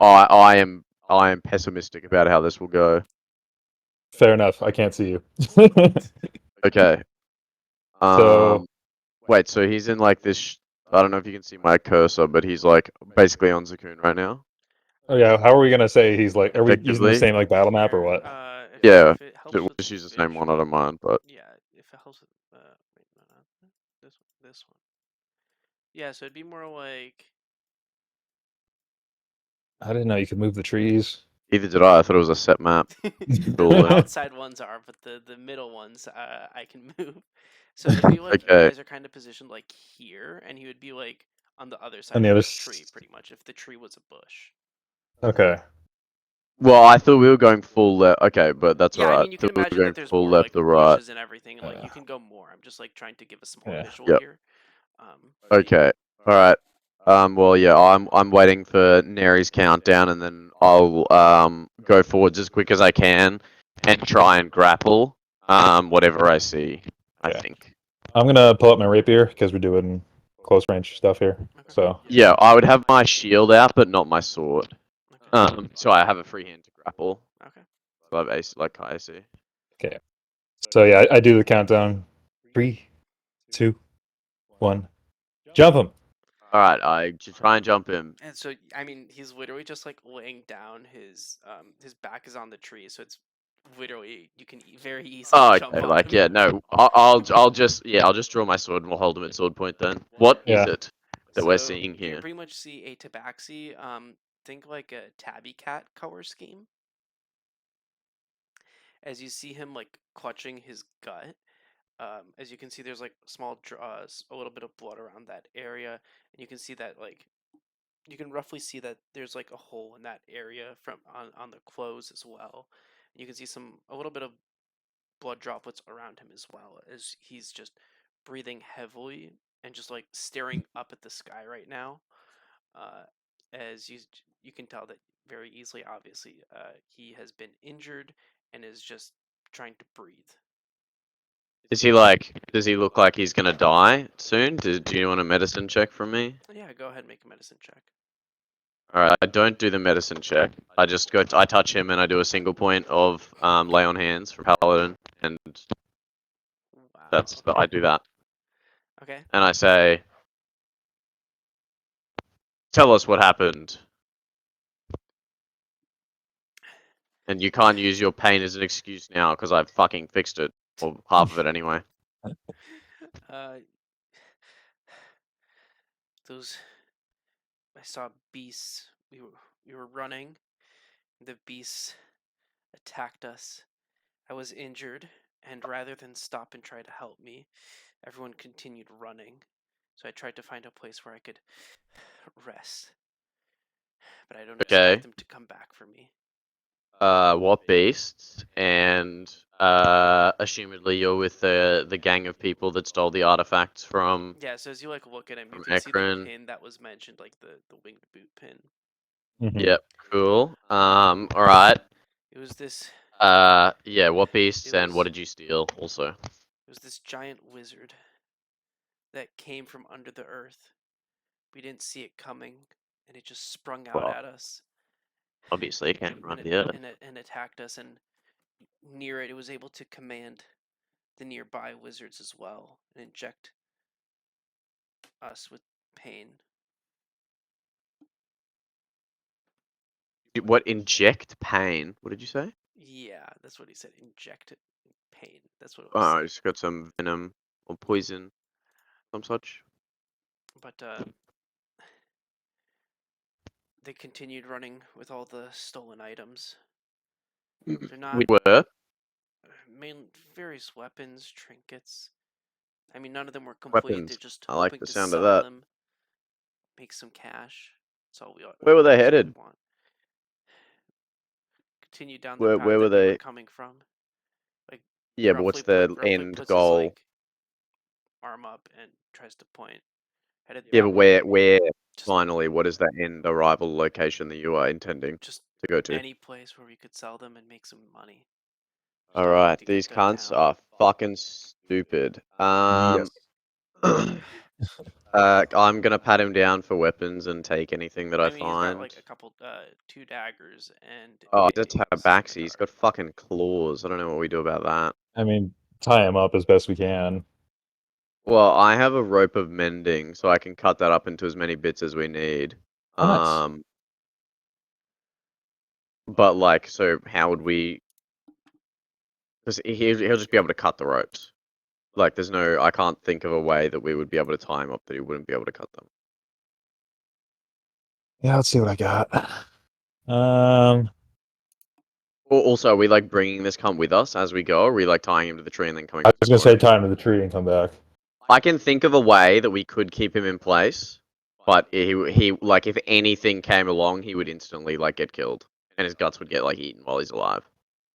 I am pessimistic about how this will go. Fair enough. I can't see you. Okay. So Wait. So he's in like this. I don't know if you can see my cursor, but he's like basically on Zakoon right now. oh yeah, how are we gonna say he's like? Are we using the Effectively. same like battle map or Here, what? Yeah. if it helps We'll with just use the same one. I visual, don't mind. But yeah, if it helps with wait, no, not this one. Yeah, so it'd be more like I didn't know you could move the trees. either did I. I thought it was a set map. the Cool. outside ones are, but the middle ones I can move. So it'd be like you Okay. guys are kind of positioned like here, and he would be like on the other On side the of other. this tree, pretty much, if the tree was a bush. Okay. Well, I thought we were going full left. Okay, but that's Yeah, I alright. mean, you can Thought we were imagine that going there's full more like left or right. bushes and everything, and like you can go more. I'm just like trying to give us some more Yeah. visual Yep. here. Um, Okay. All right. Well, yeah. I'm waiting for Neri's countdown, and then I'll go forwards as quick as I can, and try and grapple whatever I see. I Yeah. think. I'm gonna pull up my rapier because we're doing close range stuff here. okay. So Yeah, I would have my shield out, but not my sword. Okay. So I have a free hand to grapple. Okay. So I have ace like AC. okay. So yeah, I do the countdown. 3, 2, 1. Jump him. All right. I try and jump him. And so, I mean, he's literally just like laying down. His back is on the tree, so it's literally you can very easily Oh, jump okay. on Like, him. yeah, no. I'll just draw my sword and we'll hold him at sword point then. What is Yeah. it that we're So seeing you can here? pretty much see a tabaxi. Think like a tabby cat color scheme. As you see him like clutching his gut, as you can see, there's like small draws, a little bit of blood around that area, and you can see that like you can roughly see that there's like a hole in that area from on the clothes as well. And you can see a little bit of blood droplets around him as well as he's just breathing heavily and just like staring up at the sky right now. Uh, as you can tell that very easily, obviously, he has been injured and is just trying to breathe. Is he like, does he look like he's gonna die soon? Do you want a medicine check from me? Yeah, go ahead and make a medicine check. Alright, I don't do the medicine check. I just I touch him and I do a single point of lay on hands from Paladin, and Wow. I do that. Okay. And I say, tell us what happened. And you can't use your pain as an excuse now because I've fucking fixed it. Or half of it anyway. Uh, those I saw beasts. We were running. The beasts attacked us. I was injured, and rather than stop and try to help me, everyone continued running. So I tried to find a place where I could rest. But I don't expect Okay. them to come back for me. What beasts? And assumedly you're with the gang of people that stole the artifacts from Yeah, so as you like look at him, you from can see the Ekron. pin that was mentioned, like the winged boot pin. Mhm. Yep, cool. All right. It was this. Yeah. What beasts It and what was. did you steal? Also, It was this giant wizard that came from under the earth. We didn't see it coming, and it just sprung out well, at us, obviously it came from and under it the earth. and attacked us. And near it, it was able to command the nearby wizards as well and inject us with pain. What inject pain? What did you say? Yeah, that's what he said. Inject pain. That's what it Oh, was I saying. just got some venom or poison, some such. But they continued running with all the stolen items. They're We not were main various weapons, trinkets. I mean, none of them were complete. They're weapons. just I like hoping the to sound of sell that. them, make some cash. That's all we Where were they that's all we headed? want. Continue down the path Where were that we were they? coming from. Like Yeah, but what's the roughly end puts his goal? like arm up and tries to point. Headed Yeah, but that way. where Just finally? What is the end arrival location that you are intending just to go to? any place where we could sell them and make some money. Just All don't need right, to get these to cunts town. are fucking stupid. Yes. I'm gonna pat him down for weapons and take anything that I I mean, he's got find. like a couple, two daggers and Oh, he's a a tabaxi. He's scimitar. got fucking claws. I don't know what we do about that. I mean, tie him up as best we can. Well, I have a rope of mending, so I can cut that up into as many bits as we need. Oh, nice. But like, so how would we? Because he'll just be able to cut the ropes. Like, there's no, I can't think of a way that we would be able to tie him up that he wouldn't be able to cut them. Yeah, let's see what I got. Um, Also, are we like bringing this cunt with us as we go? Or are we like tying him to the tree and then coming I to was gonna support say him? tie him to the tree and come back. I can think of a way that we could keep him in place, but he like if anything came along, he would instantly like get killed, and his guts would get like eaten while he's alive.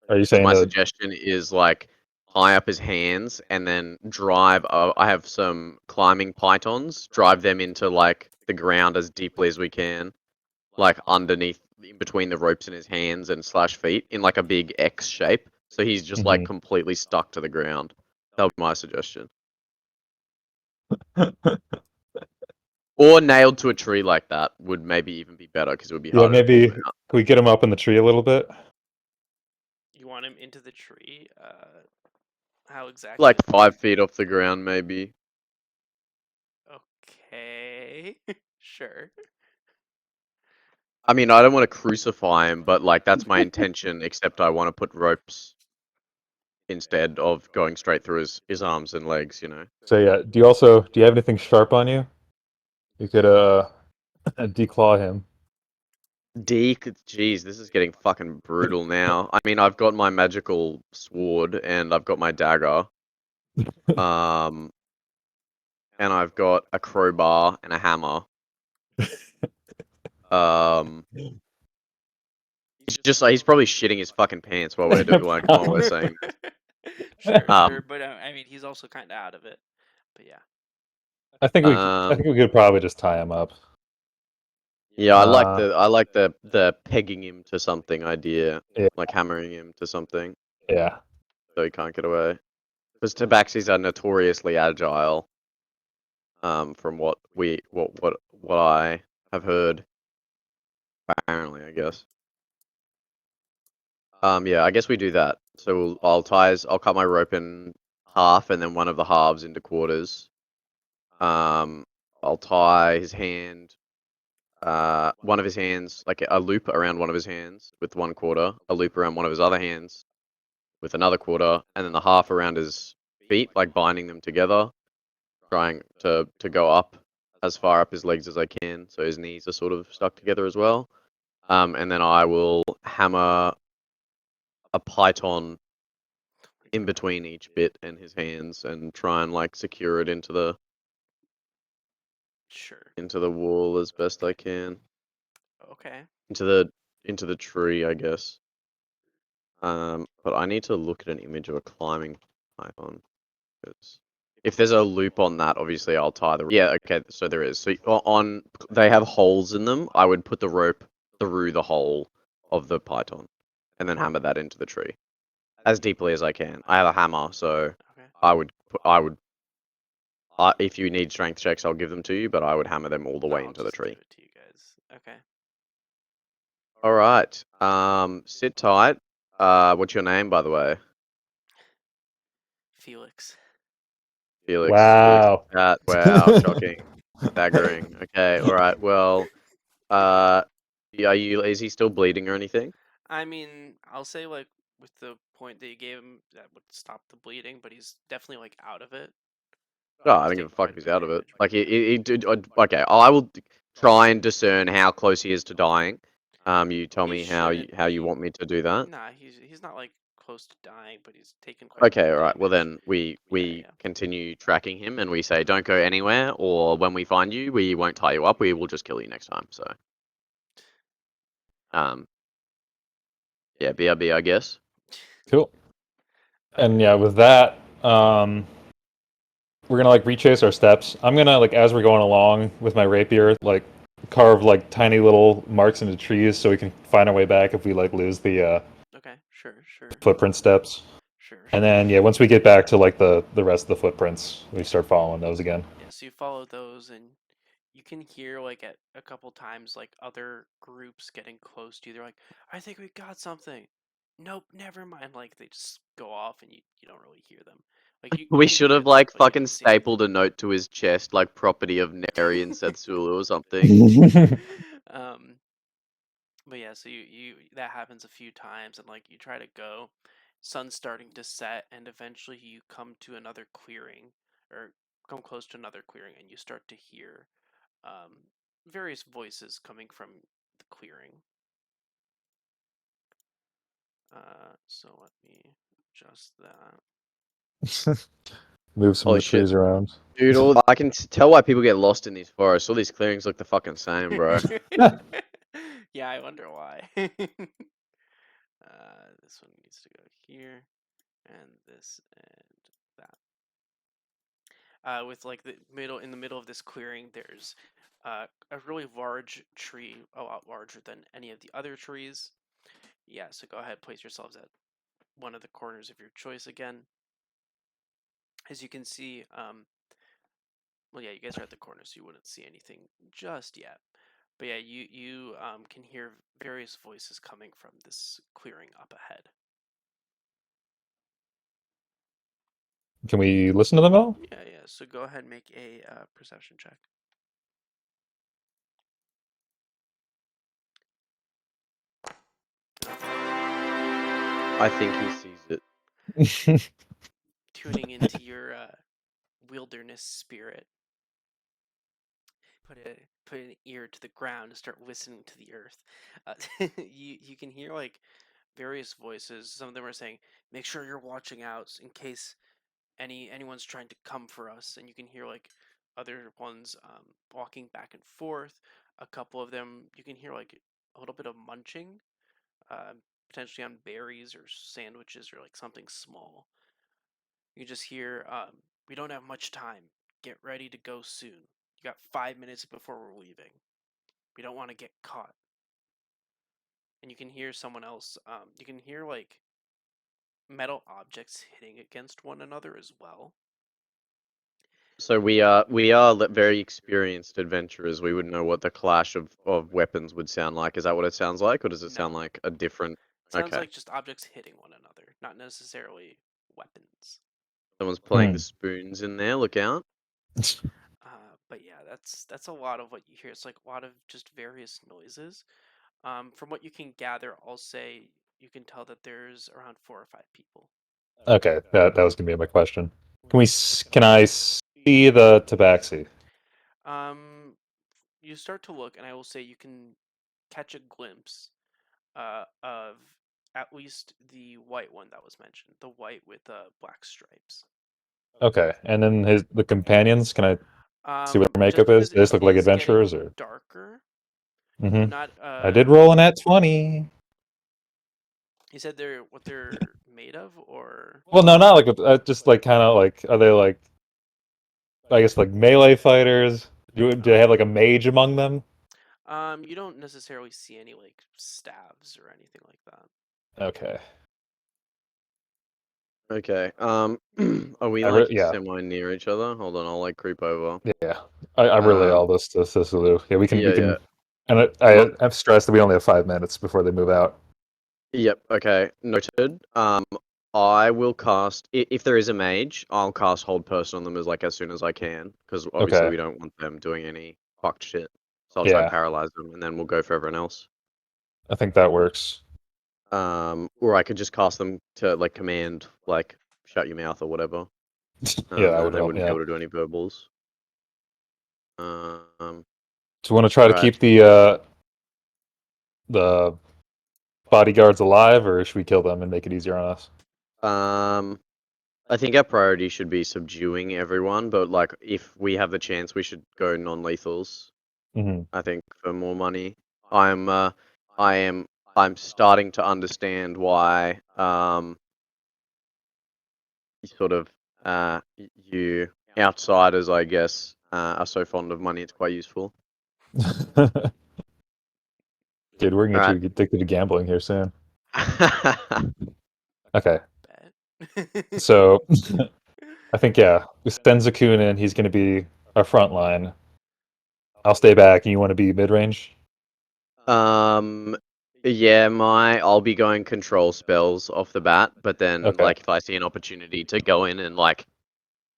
Are you So saying my to? suggestion is like tie up his hands and then drive. I have some climbing pythons. Drive them into like the ground as deeply as we can, like underneath, in between the ropes in his hands and slash feet, in like a big X shape. So he's just like Mhm. completely stuck to the ground. That would be my suggestion. Or nailed to a tree like that would maybe even be better because it would be Yeah, harder to pull maybe him out. can we get him up in the tree a little bit? You want him into the tree? How Like exactly? 5 feet off the ground, maybe. Okay, sure. I mean, I don't want to crucify him, but like that's my intention. Except I want to put ropes instead of going straight through his arms and legs. You know. So yeah, do you have anything sharp on you? You could declaw him. Jeez, this is getting fucking brutal now. I mean, I've got my magical sword and I've got my dagger. Um, and I've got a crowbar and a hammer. Um, he's probably shitting his fucking pants while while we're saying this. Sure, Um, but I mean, he's also kind of out of it. But yeah, I think we could probably just tie him up. yeah, Uh, I like the pegging him to something idea, yeah, like hammering him to something yeah. so he can't get away. Because tabaxis are notoriously agile. From what I have heard, apparently, I guess. Yeah, I guess we do that. So I'll cut my rope in half and then one of the halves into quarters. Um, I'll tie his hand, one of his hands, like a loop around one of his hands with one quarter, a loop around one of his other hands with another quarter, and then the half around his feet, like binding them together, trying to go up as far up his legs as I can, so his knees are sort of stuck together as well. And then I will hammer a python in between each bit and his hands and try and like secure it sure. into the wall as best I can. Okay. Into the tree, I guess. But I need to look at an image of a climbing python. Because if there's a loop on that, obviously I'll tie the. Yeah, okay, so there is. So they have holes in them. I would put the rope through the hole of the python, and then hammer that into the tree as deeply as I can. I have a hammer, so Okay. I would. If you need strength checks, I'll give them to you, but I would hammer them all the No, way I'll into the just give tree. it to you guys. Okay. All right. Sit tight. What's your name, by the way? Felix. Felix. Wow. Wow, shocking, staggering. Okay, all right. Well, is he still bleeding or anything? I mean, I'll say like with the point that you gave him, that would stop the bleeding, but he's definitely like out of it. No, I He's don't give a taking fuck quite if a he's bit of out of it. damage. Like he did. Okay, I will try and discern how close he is to dying. You tell He me shouldn't how you be. want me to do that. Nah, he's not like close to dying, but he's taken quite a bit Okay, of all right. Well damage. then we Yeah, we yeah. continue tracking him and we say don't go anywhere, or when we find you, we won't tie you up. We will just kill you next time. So, um, yeah, BRB, I guess. Cool. Okay. And yeah, with that, we're gonna like retrace our steps. I'm gonna like as we're going along with my rapier, like carve like tiny little marks into trees so we can find our way back if we like lose the Okay. Sure. footprint steps. Sure. And then yeah, once we get back to like the rest of the footprints, we start following those again. Yeah, so you follow those and you can hear like at a couple times like other groups getting close to you. They're like, I think we got something. Nope, never mind. Like they just go off and you don't really hear them. Like you We can should hear have them, like but you fucking don't see anything. stapled a note to his chest, like property of Neri and Setsulu or something. um but yeah, so you that happens a few times and like you try to go, sun's starting to set and eventually you come to another clearing or come close to another clearing and you start to hear various voices coming from the clearing. So let me adjust that. Move some of Holy the shit. trees around. Dude, I can tell why people get lost in these forests. All these clearings look the fucking same, bro. Yeah, I wonder why. This one needs to go here, and this and that. With like the middle in the middle of this clearing, there's a really large tree, a lot larger than any of the other trees. Yeah, so go ahead, place yourselves at one of the corners of your choice again. As you can see, well, yeah, you guys are at the corner, so you wouldn't see anything just yet. But yeah, you can hear various voices coming from this clearing up ahead. Can we listen to them all? Yeah. So go ahead and make a perception check. I think he sees it. Tuning into your wilderness spirit, put an ear to the ground and start listening to the earth. You can hear like various voices. Some of them are saying, "Make sure you're watching out in case anyone's trying to come for us," and you can hear like other ones walking back and forth. A couple of them you can hear like a little bit of munching, uh, potentially on berries or sandwiches or like something small. You just hear, "We don't have much time. Get ready to go soon. You got 5 minutes before we're leaving. We don't want to get caught." And you can hear someone else. You can hear like metal objects hitting against one another as well. So we are very experienced adventurers. We would know what the clash of weapons would sound like. Is that what it sounds like, or does it sound No, like a different? sounds Okay, like just objects hitting one another, not necessarily weapons. someone's playing the Hmm. spoons in there. Look out! But yeah, that's a lot of what you hear. It's like a lot of just various noises. From what you can gather, I'll say you can tell that there's around 4 or 5 people. Okay, that was gonna be my question. Can I see the tabaxi? Um, you start to look, and I will say you can catch a glimpse of at least the white one that was mentioned, the white with black stripes. Okay, and then the companions. Can I see what their Just makeup is? because They it just look like is getting adventurers, or darker, hmm not I did roll an at 20. You said they're what they're made of, or Well, no, not like just like kind of like are they like I guess like melee fighters? Do they have like a mage among them? you don't necessarily see any like stabs or anything like that. Okay. Okay. Are we like Yeah, semi near each other? Hold on, I'll like creep over. yeah. I relay all this to Sisalu. Yeah, we Yeah, can. yeah. And I'm stressed that we only have 5 minutes before they move out. Yep. Okay. Noted. I will cast if there is a mage, I'll cast hold person on them as soon as I can, because obviously Okay. we don't want them doing any fucked shit. So I'll try Yeah, paralyze them, and then we'll go for everyone else. I think that works. Or I could just cast them to like command, like shut your mouth or whatever. Yeah, that And would then they help. wouldn't be Yeah. able to do any verbals. Um. Do you want to try to Right. keep the bodyguards alive, or should we kill them and make it easier on us? I think our priority should be subduing everyone, but like if we have the chance, we should go non-lethals. Hmm. I think for more money. I'm I am I'm starting to understand why sort of you outsiders, I guess, are so fond of money. It's quite useful. Dude, we're gonna All get you right. addicted to gambling here soon. Okay, Bet. so I think yeah, we send Zakun in. He's gonna be our front line. I'll stay back, and you want to be mid range? um, yeah, I'll be going control spells off the bat, but then Okay. like if I see an opportunity to go in and like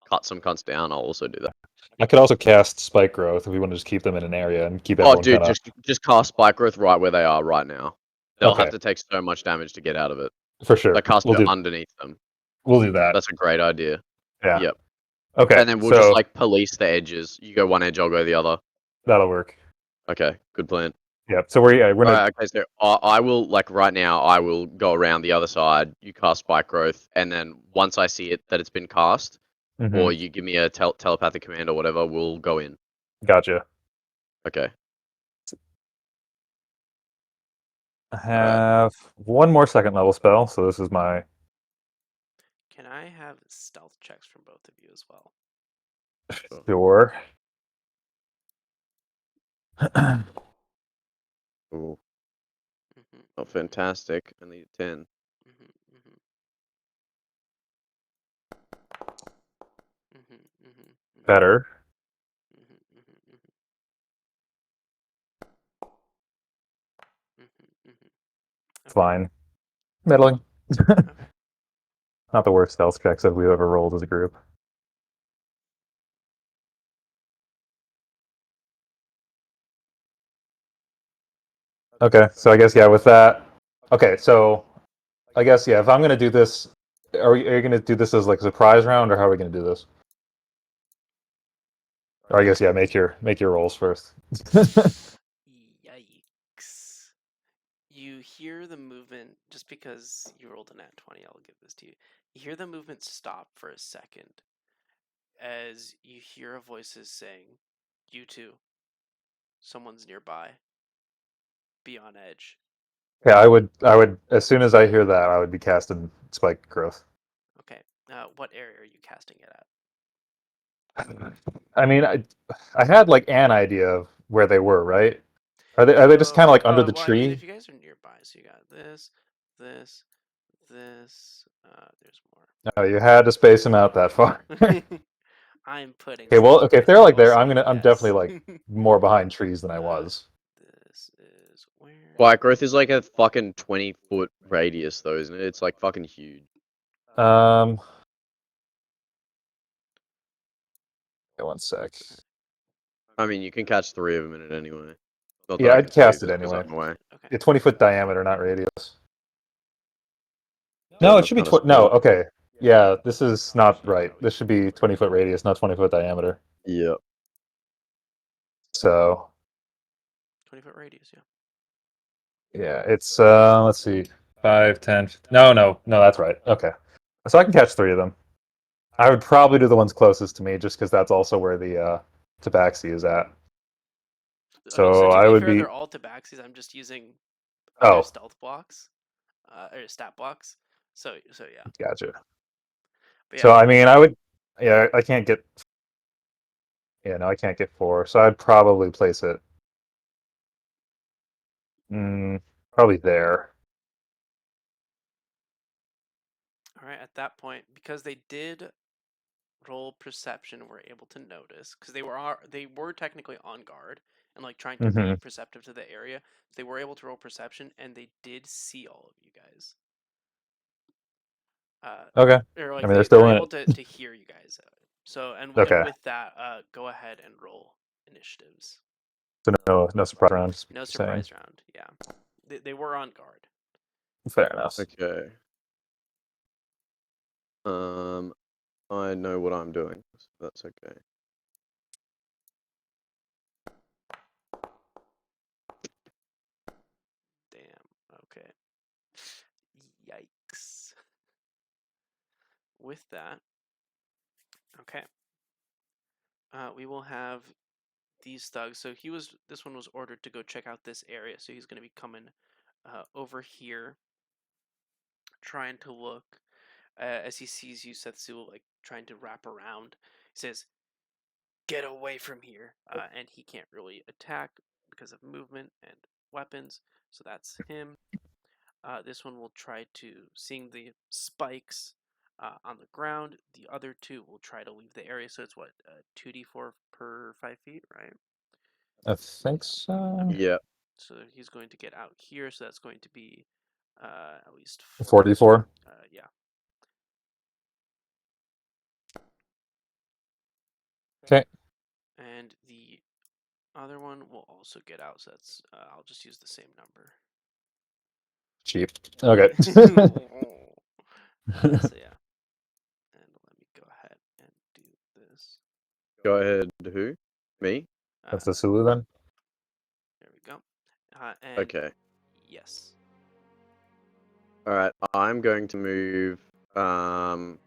cut some cunts down, I'll also do that. I could also cast Spike Growth if we want to just keep them in an area and keep Oh, everyone dude, kind of just cast Spike Growth right where they are right now. They'll have okay to take so much damage to get out of it. for sure. Like cast We'll it do underneath them. that. That's a great idea. Yeah. Yep. Okay. And then we'll just So like police the edges. You go one edge, I'll go the other. that'll work. Okay, good plan. Yeah. So we're gonna. Alright, okay, so I will like right now I will go around the other side, you cast Spike Growth, and then once I see it that it's been cast, or Mhm. you give me a telepathic command or whatever, we'll go in. Gotcha. Okay. I Alright. have one more second level spell, so this is my Can I have stealth checks from both of you as well? Sure. sure. Ooh, Mm-hmm, not fantastic. Only 10. mm-hmm, mm-hmm, mm-hmm, mm-hmm, Better. mm-hmm, mm-hmm, mm-hmm, mm-hmm. Okay. Fine. Middling. Okay. Not the worst stealth checks that we've ever rolled as a group. Okay, so I guess yeah, with that. Okay, so I guess yeah, if I'm gonna do this, are you gonna do this as like a surprise round, or how are we gonna do this? Or I guess yeah, make your rolls first. Yikes. You hear the movement, just because you rolled a nat 20, I'll give this to you. You hear the movement stop for a second as you hear a voices saying, "You too. Someone's nearby. Be on edge." Yeah, I would as soon as I hear that, I would be casting Spike Growth. Okay. What area are you casting it at? I mean, I had like an idea of where they were, right? Are they just kind of like under the Well, I mean, tree? if you guys are nearby, so you got this, this, this. There's No, you had to space them out that far. more. I'm putting Okay, well, stealth okay, if checks they're on like both there, so I'm you gonna can I'm definitely guess. like more behind trees than I uh, was. this is where. Spike Growth is like a fucking 20-foot radius though, isn't it? It's like fucking huge. Um, okay, one sec. I mean, you can catch 3 of them in it anyway. Not that Yeah, I I'd can see cast it it just because anyway. I'm away. Okay. Yeah, 20-foot diameter, not radius. Damn, No, it that's should be kind of no. small. Okay, yeah, this is not right. This should be 20-foot radius, not 20-foot diameter. Yep. So 20-foot radius, yeah. yeah, it's let's see, 5, 10. No, that's right. Okay, so I can catch 3 of them. I would probably do the ones closest to me, just because that's also where the tabaxi is at. I mean, so So to I be would fair, be. they're all tabaxis. I'm just using other Oh, stealth blocks. or stat blocks. So yeah. Gotcha. But So yeah, I mean, I would. Yeah, I can't get. Yeah, no, I can't get 4. So I'd probably place it. Probably there. all right. At that point, because they did roll perception, and were able to notice because they were technically on guard and like trying to be Hmm. perceptive to the area. So they were able to roll perception, and they did see all of you guys. Okay. Or I like mean, they're they're still in able it. to hear you guys. So and Okay. with that, go ahead and roll initiatives. So no surprise round. Just No saying. surprise round. Yeah, they were on guard. Fair enough. Okay. I know what I'm doing. So that's okay. Damn. Okay. Yikes. With that, okay. We will have these thugs. So this one was ordered to go check out this area. So he's going to be coming over here, trying to look as he sees you, Setsu, like trying to wrap around. He says, "Get away from here!" And he can't really attack because of movement and weapons. So that's him. This one will try to, seeing the spikes on the ground. The other two will try to leave the area. So it's what 2d4 per 5 feet, right? I think so. Okay. Yeah. So he's going to get out here. So that's going to be at least 44. Yeah. Okay. And the other one will also get out. So that's I'll just use the same number. Cheap. Okay. So yeah. And let me go ahead and do this. Go ahead. Who? Me? That's the Sulu then. There we go. And Okay. yes. All right. I'm going to move over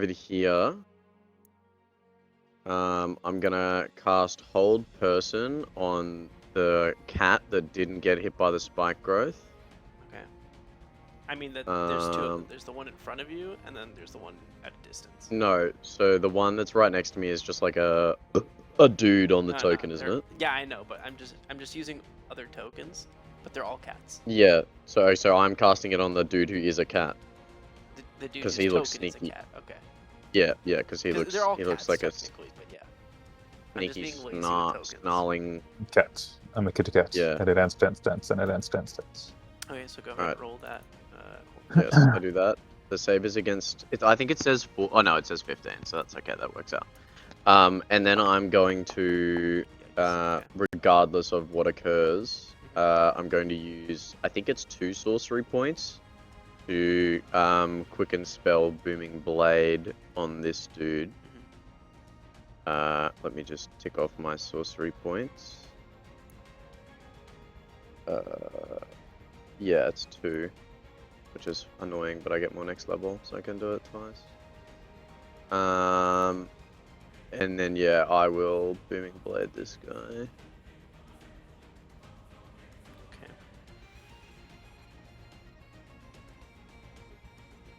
to here. I'm gonna cast Hold Person on the cat that didn't get hit by the spike growth. Okay. I mean that there's two of them. There's the one in front of you, and then there's the one at a distance. No, so the one that's right next to me is just like a dude on the token, isn't it? Yeah, I know, but I'm just using other tokens, but they're all cats. Yeah. So I'm casting it on the dude who is a cat. The dude 'Cause whose he token looks is a sneaky. cat. Okay. Yeah, because he 'Cause looks they're all he looks cats, like a technically, but yeah. I'm just sneaky being lazy with tokens. snarling. Cat. I'm a kitty cat. Yeah. And it ends, and it ends. Okay, so go ahead Alright. and roll that. Yes, I do that. The save is against. I think it says 4. Oh no, it says 15. So that's okay. That works out. And then I'm going to, Okay. regardless of what occurs, I'm going to use. I think it's 2 sorcery points to quicken spell Booming Blade on this dude. Let me just tick off my sorcery points. Yeah, it's 2. Which is annoying, but I get more next level, so I can do it twice. And then yeah, I will Booming Blade this guy. Okay.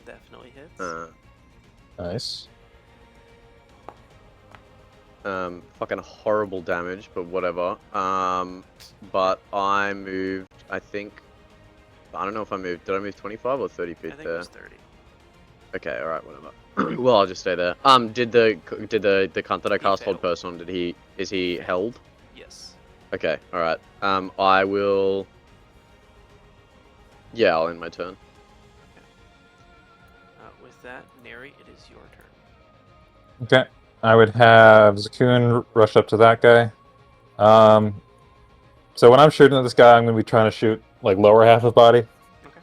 Definitely hits. Nice. Fucking horrible damage, but whatever. But I moved, I think, I don't know if I moved, did I move 25 or 30 feet I think there? it was 30. Okay, alright, whatever. Well, I'll just stay there. Did the cunt that I cast Hold failed. Person on, is he held? Yes. Okay, alright. I will... Yeah, I'll end my turn. With that, Neri, it is your turn. Okay. I would have Zakun rush up to that guy. So when I'm shooting at this guy, I'm going to be trying to shoot like lower half of body. Okay.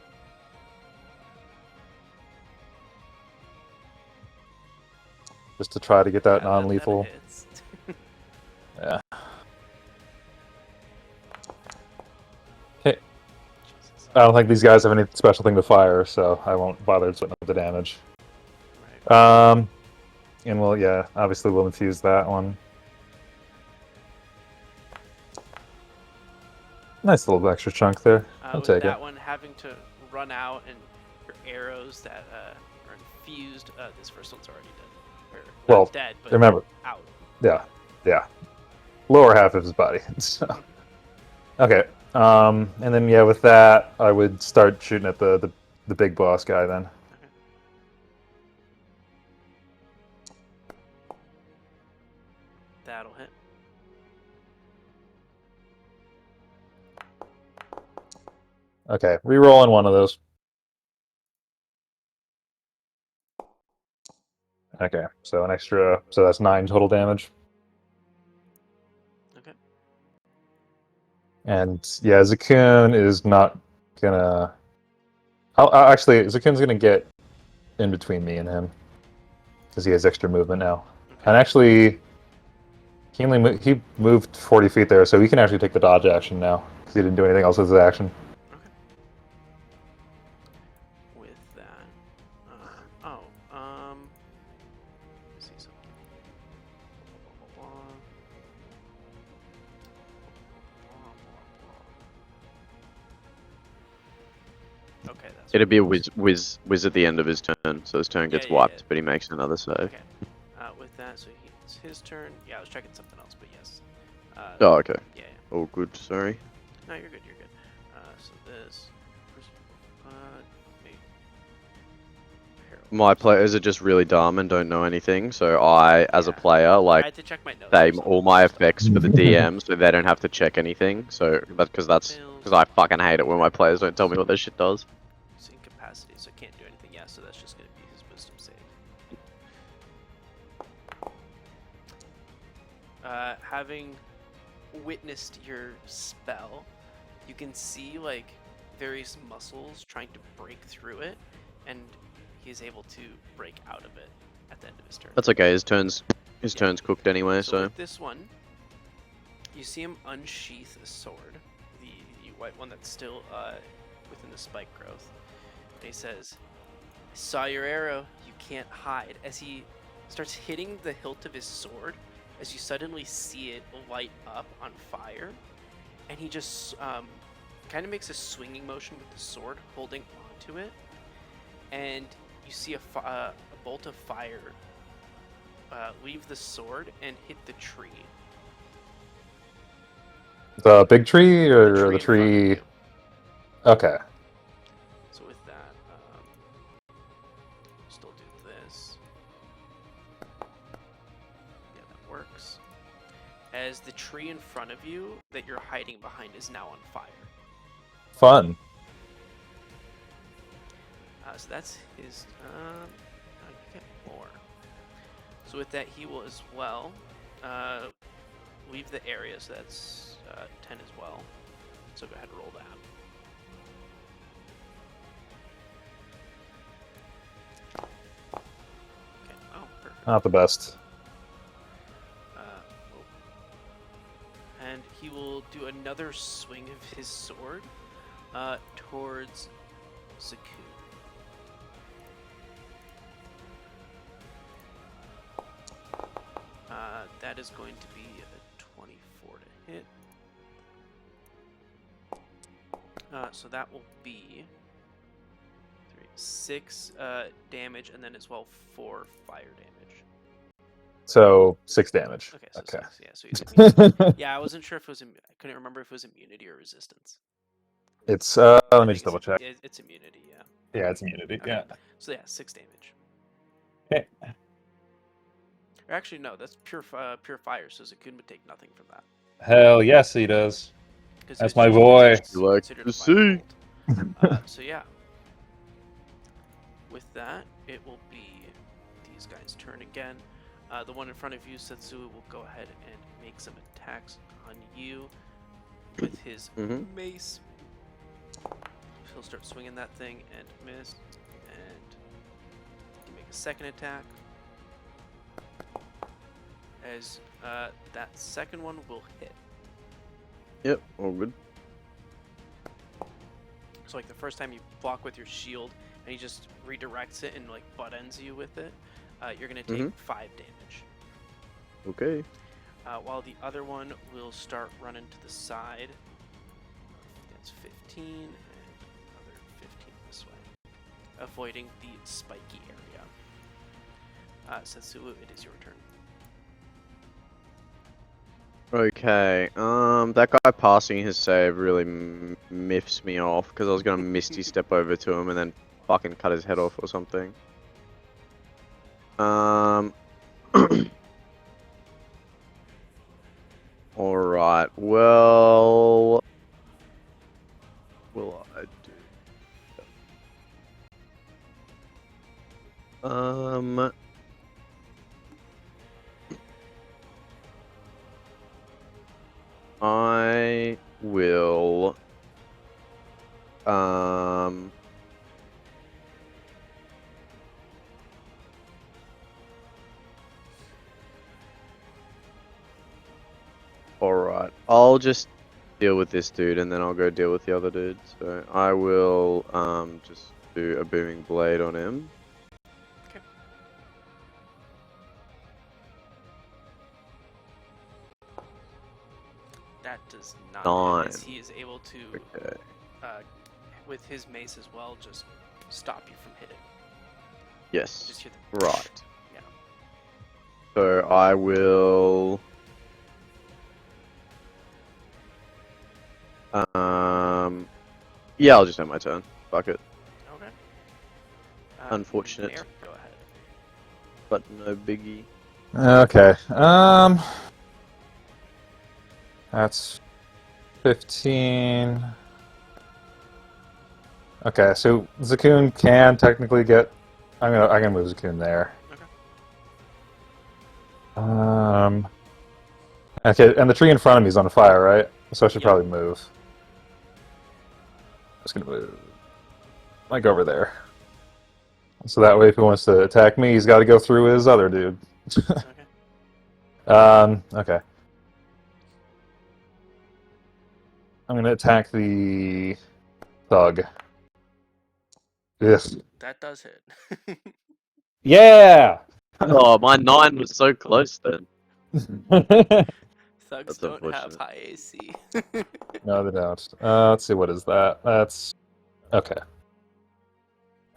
Just to try to get that Yeah, non-lethal. that hits. Yeah. Okay. Jesus. I don't think these guys have any special thing to fire, so I won't bother splitting up the damage. Right. And we'll, yeah, obviously we'll infuse that one. Nice little extra chunk there. I'll With take that it. one having to run out and your arrows that are infused. This first one's already dead. Or Well, not dead, but remember, out. yeah, yeah. Lower half of his body. So. Okay. And then yeah, with that, I would start shooting at the big boss guy then. Okay. That'll hit. Okay, re-rolling one of those. Okay, so an extra, so that's 9 total damage. Okay. And yeah, Zakun is not gonna. Actually, Zakun's gonna get in between me and him because he has extra movement now. Okay. And actually, he moved 40 feet there, so he can actually take the dodge action now because he didn't do anything else with his action. Okay. With that, let's see something. Okay, that's It'd be a whiz at the end of his turn, so his turn gets wiped, yeah. but he makes another save. Okay. With that, so it's his turn. Yeah, I was checking something else, but yes. Oh, okay. Yeah. All good. Sorry. No, you're good. You're good. So this. My players are just really dumb and don't know anything, so I, as a Yeah. player, I like had to check my notes. save all my effects for the DM, so they don't have to check anything. So because I fucking hate it when my players don't tell me what their shit does. It's incapacity, so can't do anything. Yeah, so that's just gonna be his wisdom save. Having witnessed your spell, you can see like various muscles trying to break through it, and he's able to break out of it at the end of his turn. That's okay. His turn's cooked anyway. So with this one, you see him unsheath a sword, the white one that's still within the spike growth. And he says, "I saw your arrow. You can't hide." As he starts hitting the hilt of his sword, as you suddenly see it light up on fire, and he just kind of makes a swinging motion with the sword, holding onto it, and you see a bolt of fire leave the sword and hit the tree. The big tree or the in front of tree? you. Okay. So with that, still do this. Yeah, that works. As the tree in front of you that you're hiding behind is now on fire. Fun. So that's his. Now you get more. So with that, he will as well leave the area. So that's 10 as well. So go ahead and roll that. Okay. Oh, perfect. Not the best. And he will do another swing of his sword towards Zakun. That is going to be a 24 to hit. So that will be 6 damage, and then as well 4 fire damage. So 6 damage. Okay, so Okay. 6. Yeah, so he's immune. Yeah, I wasn't sure if it was. I couldn't remember if it was immunity or resistance. It's let I me think just double check. It's immunity. Yeah. Yeah, it's immunity. Okay. Yeah. So yeah, 6 damage. Okay. Or actually, no, that's pure fire. So Zakun would take nothing from that. Hell yes, he does. 'Cause That's it's my just- boy. it's You like considered to a fire see. bolt. So yeah. With that, it will be these guys' turn again. The one in front of you, Setsu, will go ahead and make some attacks on you with his mace. He'll start swinging that thing and miss, and you make a second attack. As that second one will hit. Yep, all good. So like the first time you block with your shield, and he just redirects it and like butt ends you with it, you're gonna take 5 damage. Okay. While the other one will start running to the side. that's 15, and another 15 this way. Avoiding the spiky area. Setsulu, it is your turn. Okay, that guy passing his save really miffs me off because I was gonna Misty Step over to him and then fucking cut his head off or something. Alright, well... Will I do? I will... Alright, I'll just deal with this dude and then I'll go deal with the other dude. So I will just do a booming blade on him. Okay. That does not 9. hit, as he is able to, Okay. with his mace as well, just stop you from hitting. Yes. Just hear the Right. Yeah. So I will... Yeah, I'll just have my turn. Fuck it. Okay. Unfortunate. Eric, go ahead. But no biggie. Okay. That's 15. Okay, so Zakun can technically get. I'm gonna move Zakun there. Okay. Okay, and the tree in front of me is on fire, right? So I should probably move. Just gonna move. Like over there. So that way, if he wants to attack me, he's got to go through his other dude. Okay. Okay. I'm gonna attack the thug. Yes. That does hit. Yeah. Oh, my 9 was so close then. Thugs That's don't have unfortunate. high AC. No, they don't. Let's see, what is that? That's okay.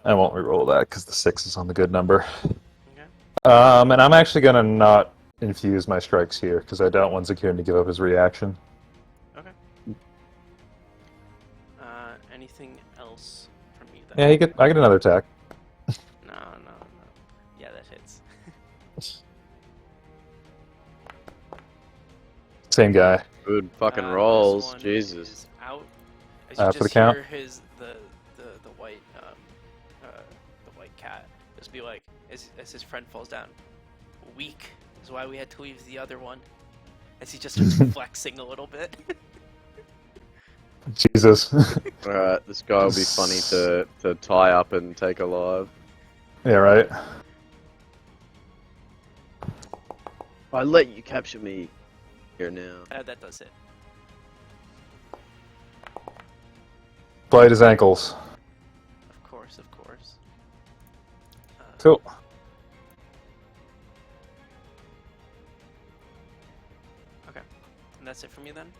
I won't re-roll that because the 6 is on the good number. Okay. And I'm actually gonna not infuse my strikes here because I don't want Zakun to give up his reaction. Okay. Anything else from you? Yeah, I get another attack. No. Yeah, that hits. Same guy. Good fucking This rolls. one Jesus. is out. As you For just the count? hear the white the white cat just be like, as his friend falls down, weak is why we had to leave the other one. As he just starts flexing a little bit. Jesus. Alright, this guy will be funny to tie up and take alive. Yeah, right. I let you capture me here now. That does hit. Bite his ankles. Of course. Cool. Okay. And that's it from you then?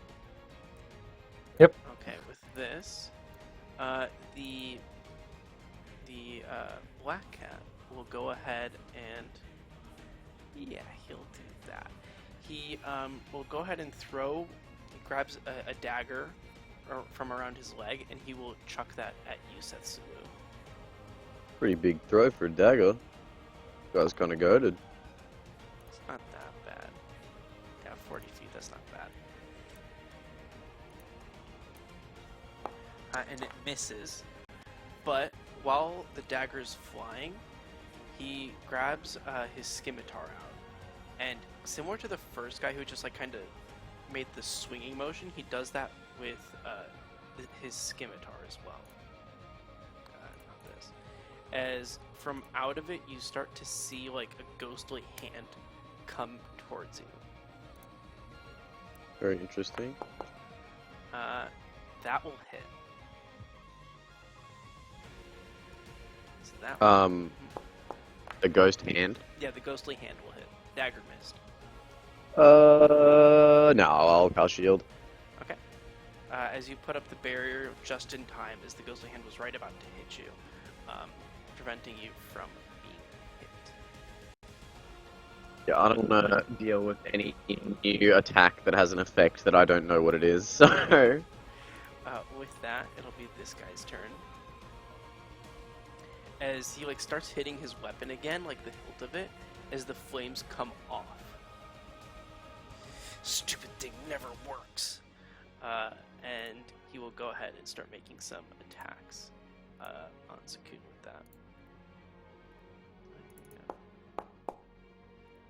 Yep. Okay, with this, the black cat will go ahead and, yeah, he'll do that. He will go ahead and throw, he grabs a dagger from around his leg, and he will chuck that at you, Setsulu. Pretty big throw for a dagger. Guy's kind of goated. It's not that bad. Yeah, 40 feet, that's not bad. And it misses, but while the dagger's flying, he grabs his scimitar out, and similar to the first guy who just like kind of made the swinging motion, he does that with his scimitar as well. Not this. As from out of it, you start to see like a ghostly hand come towards you. Very interesting. That will hit. So that The ghost hand. Yeah, the ghostly hand will hit. Dagger missed. No, I'll cast shield. Okay. as you put up the barrier just in time, as the ghostly hand was right about to hit you, preventing you from being hit. Yeah, I don't want to deal with any new attack that has an effect that I don't know what it is. So With that, it'll be this guy's turn. As he starts hitting his weapon again, like the hilt of it, as the flames come off. Stupid thing never works. And he will go ahead and start making some attacks on Zakun with that.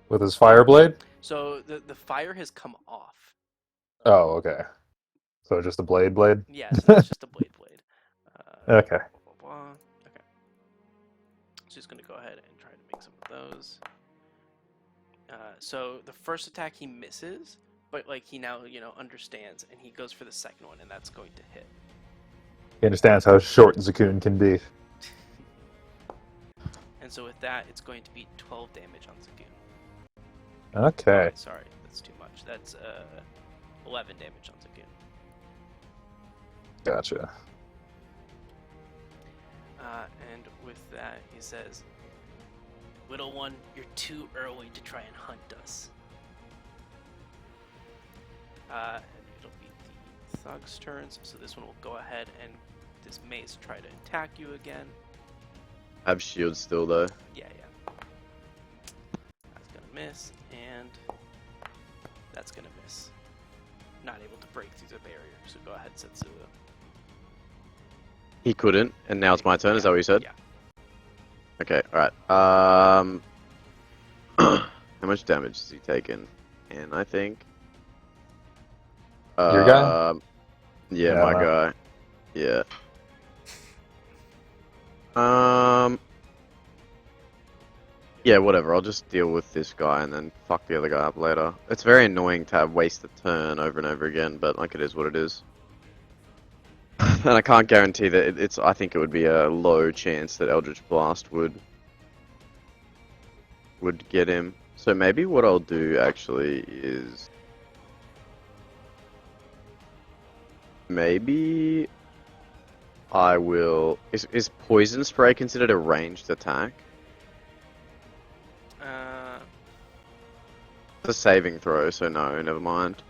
With his fire blade? So the fire has come off. Oh, okay. So just a blade? Yeah, so it's just a blade. Okay. Blah, blah, blah. Okay. So he's going to go ahead and try to make some of those. So the first attack he misses, but he now understands, and he goes for the second one, and that's going to hit. He understands how short Zakun can be. And so with that, it's going to be 12 damage on Zakun. Okay. Oh, sorry, that's too much. That's 11 damage on Zakun. Gotcha. And with that, he says, "Little one, you're too early to try and hunt us." And it'll be the thug's turns, so this one will go ahead and this mace try to attack you again. I have shield still though. Yeah. That's gonna miss, and that's gonna miss. Not able to break through the barrier, so go ahead, Setsu. He couldn't, and now it's my turn. Is that what you said? Yeah. Okay. All right. How much damage has he taken? And I think. Your guy? Yeah, Yeah, my no. guy. Yeah. Yeah, whatever. I'll just deal with this guy and then fuck the other guy up later. It's very annoying to have waste the turn over and over again, but it is what it is. And I can't guarantee that it's. I think it would be a low chance that Eldritch Blast would get him. So maybe what I'll do actually is maybe I will. Is poison spray considered a ranged attack? It's a saving throw, so no, never mind.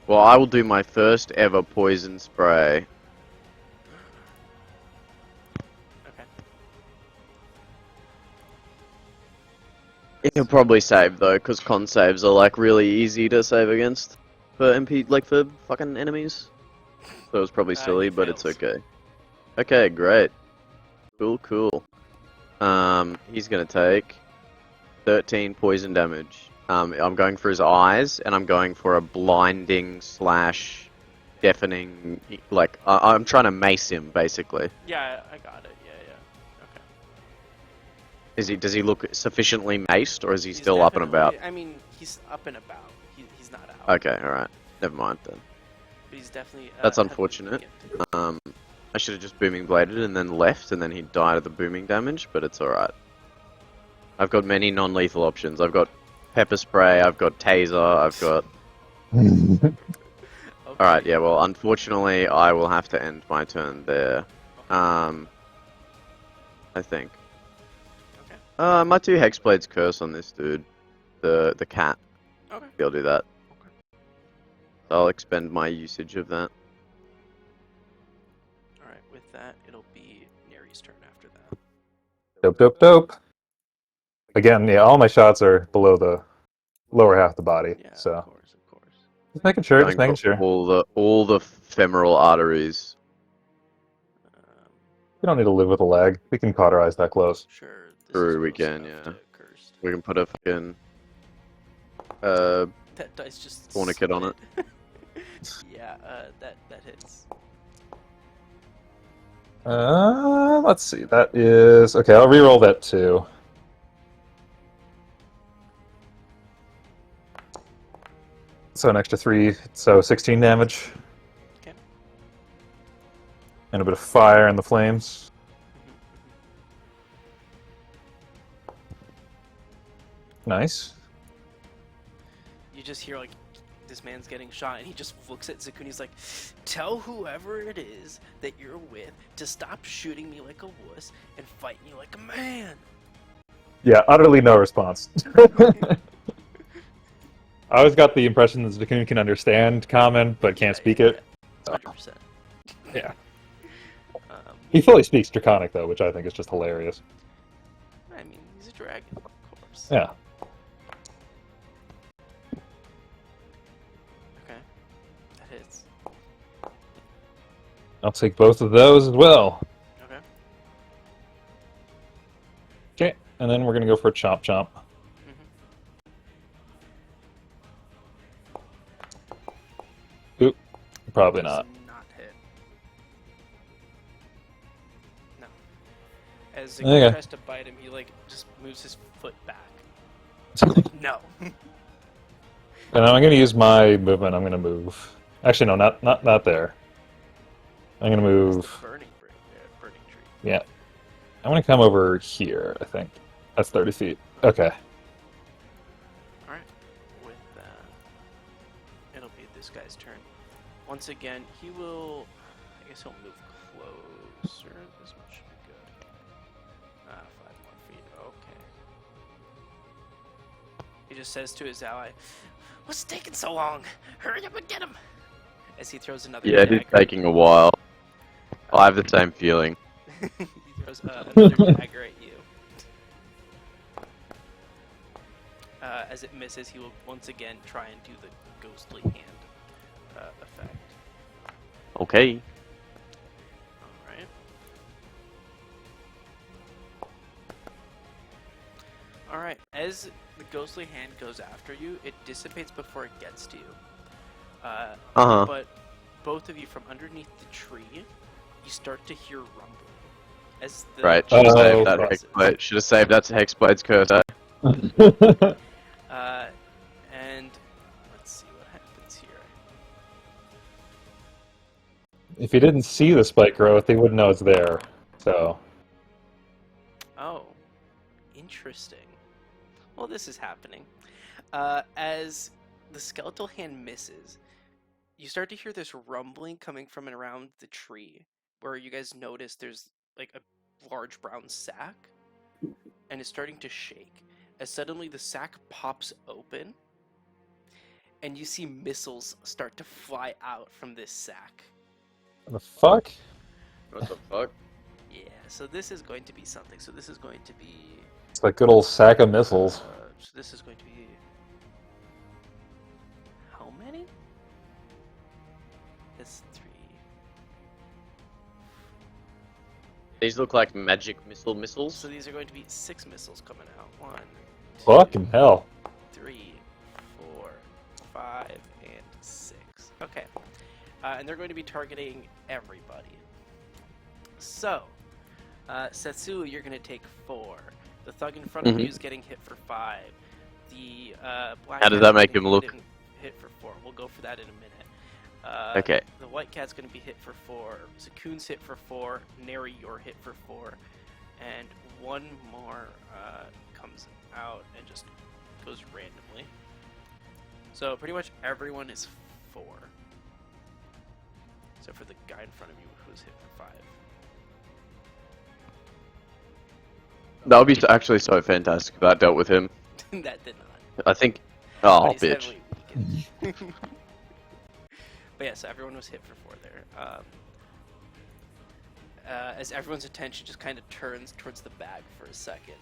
Well, I will do my first ever poison spray. Okay. It'll probably save though, because con saves are really easy to save against for for fucking enemies. So it's probably silly, He but it's fails. okay. Okay, great. Cool. He's gonna take 13 poison damage. I'm going for his eyes, and I'm going for a blinding / deafening. I'm trying to mace him, basically. Yeah, I got it. Yeah. Okay. Does he look sufficiently maced, or is he He's still up and about? definitely- I mean, he's up and about. He's not out. Okay, alright. Never mind then. But he's definitely. That's heavily unfortunate. weakened. I should have just booming bladed and then left, and then he'd died of the booming damage, but it's alright. I've got many non-lethal options. I've got pepper spray, I've got taser, I've got... Okay. Alright, yeah, well, unfortunately, I will have to end my turn there. I think. Okay. My 2 Hexblades curse on this dude. The cat. Okay. I'll do that. Okay. So I'll expend my usage of that. All right. With that, it'll be Neri's turn after that. Dope. Again, yeah, all my shots are below the lower half of the body. Yeah. So Of course. just making sure. Going for all the femoral arteries. We don't need to live with a lag. We can cauterize that close. Sure. This True, is we close can, enough yeah. to cursed. We can put a fucking That dice just. tourniquet on it. Yeah. That hits. Let's see. That is okay. I'll reroll that too. So an extra 3, so 16 damage. Okay. And a bit of fire in the flames. Mm-hmm. Nice. You just hear this man's getting shot, and he just looks at Zakun. He's like, "Tell whoever it is that you're with to stop shooting me like a wuss and fight me like a man." Yeah, utterly no response. I always got the impression that Zakun can understand common, but can't speak it. 100%. Yeah. Um, He fully speaks Draconic, though, which I think is just hilarious. I mean, he's a dragon, of course. Yeah. Okay. That hits. I'll take both of those as well. Okay. Okay, and then we're going to go for a Chomp Chomp. Oop, probably Does not. not hit. No. As Zakun Okay. tries to bite him, he like just moves his foot back. Like, no. And I'm going to use my movement. I'm going to move. Actually, no, not there. I'm going to It's move. the burning tree. Yeah. I'm going to come over here, I think. That's 30 feet. Okay. Alright. With that, it'll be this guy's turn. Once again, he will. I guess he'll move closer. This one should be good. 5 more feet. Okay. He just says to his ally, "What's taking so long? Hurry up and get him!" As he throws another Yeah, it is dagger. taking a while. I have the same feeling. He throws another dagger at you. As it misses, he will once again try and do the ghostly hand effect. Okay. Alright. Alright, as the ghostly hand goes after you, it dissipates before it gets to you. Uh-huh. But both of you from underneath the tree, you start to hear rumbling. As the Right, should have saved that misses. Hexblade. Should have saved that Hexblade's curse. And let's see what happens here. If he didn't see the spike growth, he wouldn't know it's there. So, Oh, interesting. Well, this is happening. As the skeletal hand misses, you start to hear this rumbling coming from around the tree, where you guys notice there's like a large brown sack, and it's starting to shake. As suddenly the sack pops open, and you see missiles start to fly out from this sack. what the fuck? What the fuck? Yeah, so this is going to be something. So this is going to be... It's like good old sack of missiles. so this is going to be... How many? That's 3. These look like magic missiles. So these are going to be 6 missiles coming out. 1, 2, Fucking hell. 3, 4, 5, and 6. Okay. And they're going to be targeting everybody. So, Setsu, you're going to take 4. The thug in front of you is getting hit for 5. The black How does cat's that make getting him look? hit for 4. We'll go for that in a minute. Okay. The white cat's going to be hit for 4. Zakun's hit for 4. Neri, you're hit for 4. And one more comes out and just goes randomly. So pretty much everyone is 4. Except for the guy in front of you who's hit for 5. That would be actually so fantastic if that dealt with him. That did not. I think. Oh, But he's bitch. heavily weakened. But yeah, so everyone was hit for 4 there. As everyone's attention just kind of turns towards the bag for a second.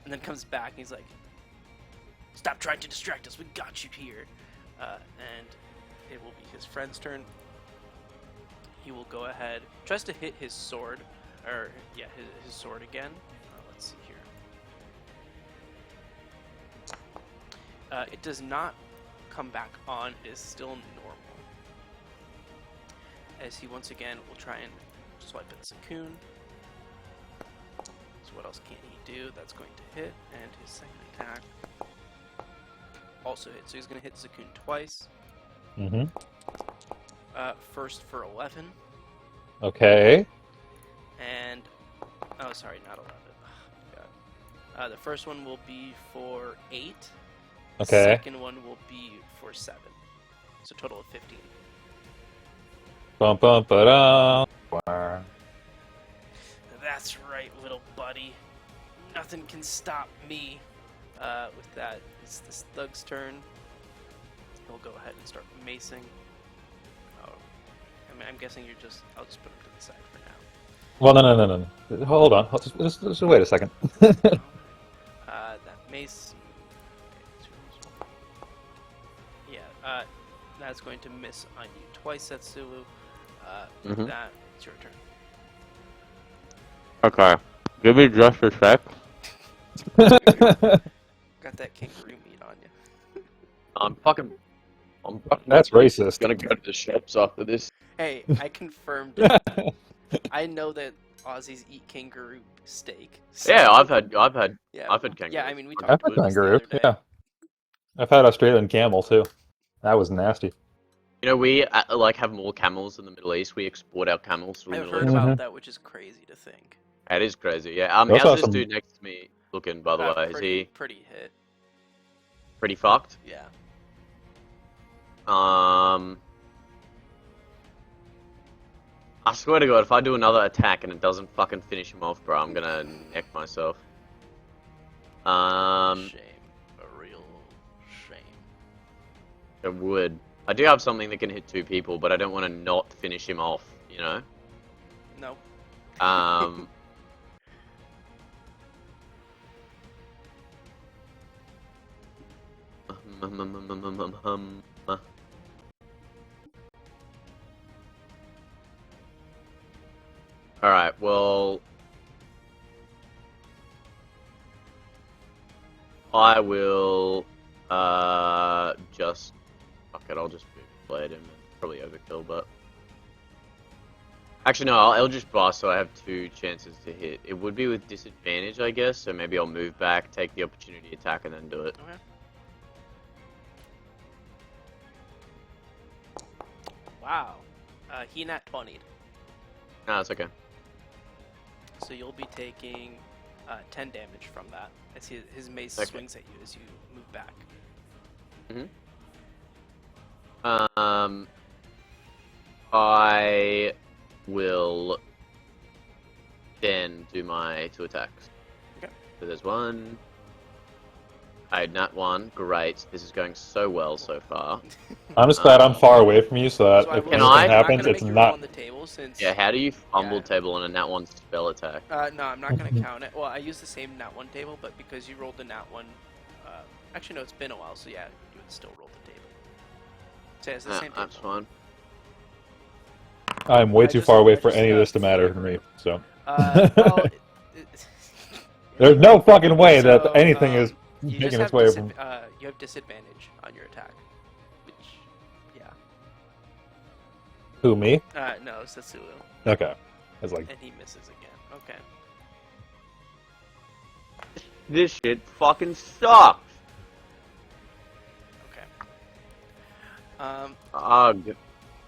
And then comes back and he's like, "Stop trying to distract us, we got you here." And it will be his friend's turn. He will go ahead, tries to hit his sword, or yeah, his sword again. Let's see here. It does not come back on, it is still normal. As he once again will try and swipe at Zakun. So what else can he do? That's going to hit, and his second attack also hits. So he's going to hit Zakun twice. Mm-hmm. First for 11, Okay. and oh, sorry, not 11. Oh, God. The first one will be for 8. Okay. Second one will be for 7. So total of 15. Bum bum ba. That's right, little buddy. Nothing can stop me. With that, it's this thug's turn. He'll go ahead and start macing. Oh, I'm guessing you're just. I'll just put him to the side for now. Well, no. Hold on. Just wait a second. That mace. Yeah, that's going to miss on you twice, Setsulu. With that, it's your turn. Okay. Give me just a sec. Got that kangaroo meat on you. I'm fucking That's racist. gonna go to the shops after this. Hey, I confirmed it. I know that Aussies eat kangaroo steak. So Yeah, I've had yeah, kangaroo. yeah. I mean, we I've talked had about this the kangaroo. other day. Yeah, I've had Australian camel too. That was nasty. You know, we like have more camels in the Middle East. We export our camels to the I've Middle heard East. about that, which is crazy to think. That is crazy. Yeah. Those How's are this some- dude next to me looking? By the way, is he Pretty hit? pretty fucked? Yeah. I swear to God, if I do another attack and it doesn't fucking finish him off, bro, I'm gonna neck myself. Shame. A real shame. It would. I do have something that can hit 2 people, but I don't want to not finish him off, you know? No. Alright, well... I will... just... Fuck it, I'll just blade him and probably overkill, but... Actually, no, I'll just blast so I have 2 chances to hit. It would be with disadvantage, I guess, so maybe I'll move back, take the opportunity attack, and then do it. Okay. Wow. He nat 20'd. No, it's okay. So you'll be taking 10 damage from that as his mace Okay. swings at you as you move back. I will then do my 2 attacks. Okay. So there's 1. I had nat 1. Great. This is going so well so far. I'm just glad I'm far away from you, so that So I if will Can say anything I- I'm happens, not gonna it's make you roll not. on the table since. Yeah, how do you fumble Yeah. table on a nat 1 spell attack? No, I'm not gonna count it. Well, I use the same nat 1 table, but because you rolled the nat 1, actually no, it's been a while, so yeah, you would still roll the table. So yeah, it's the Nah, same table. that's fine. I'm way I too just- far away I for just, any of this to uh, matter to me. So Well, there's no fucking way so, that anything is you just making have its way from. you have disadvantage on your attack, which, yeah. Who, me? No, Setsulu, Okay. It's like, and he misses again. Okay. This shit fucking sucks! Okay. Ugh. Yeah,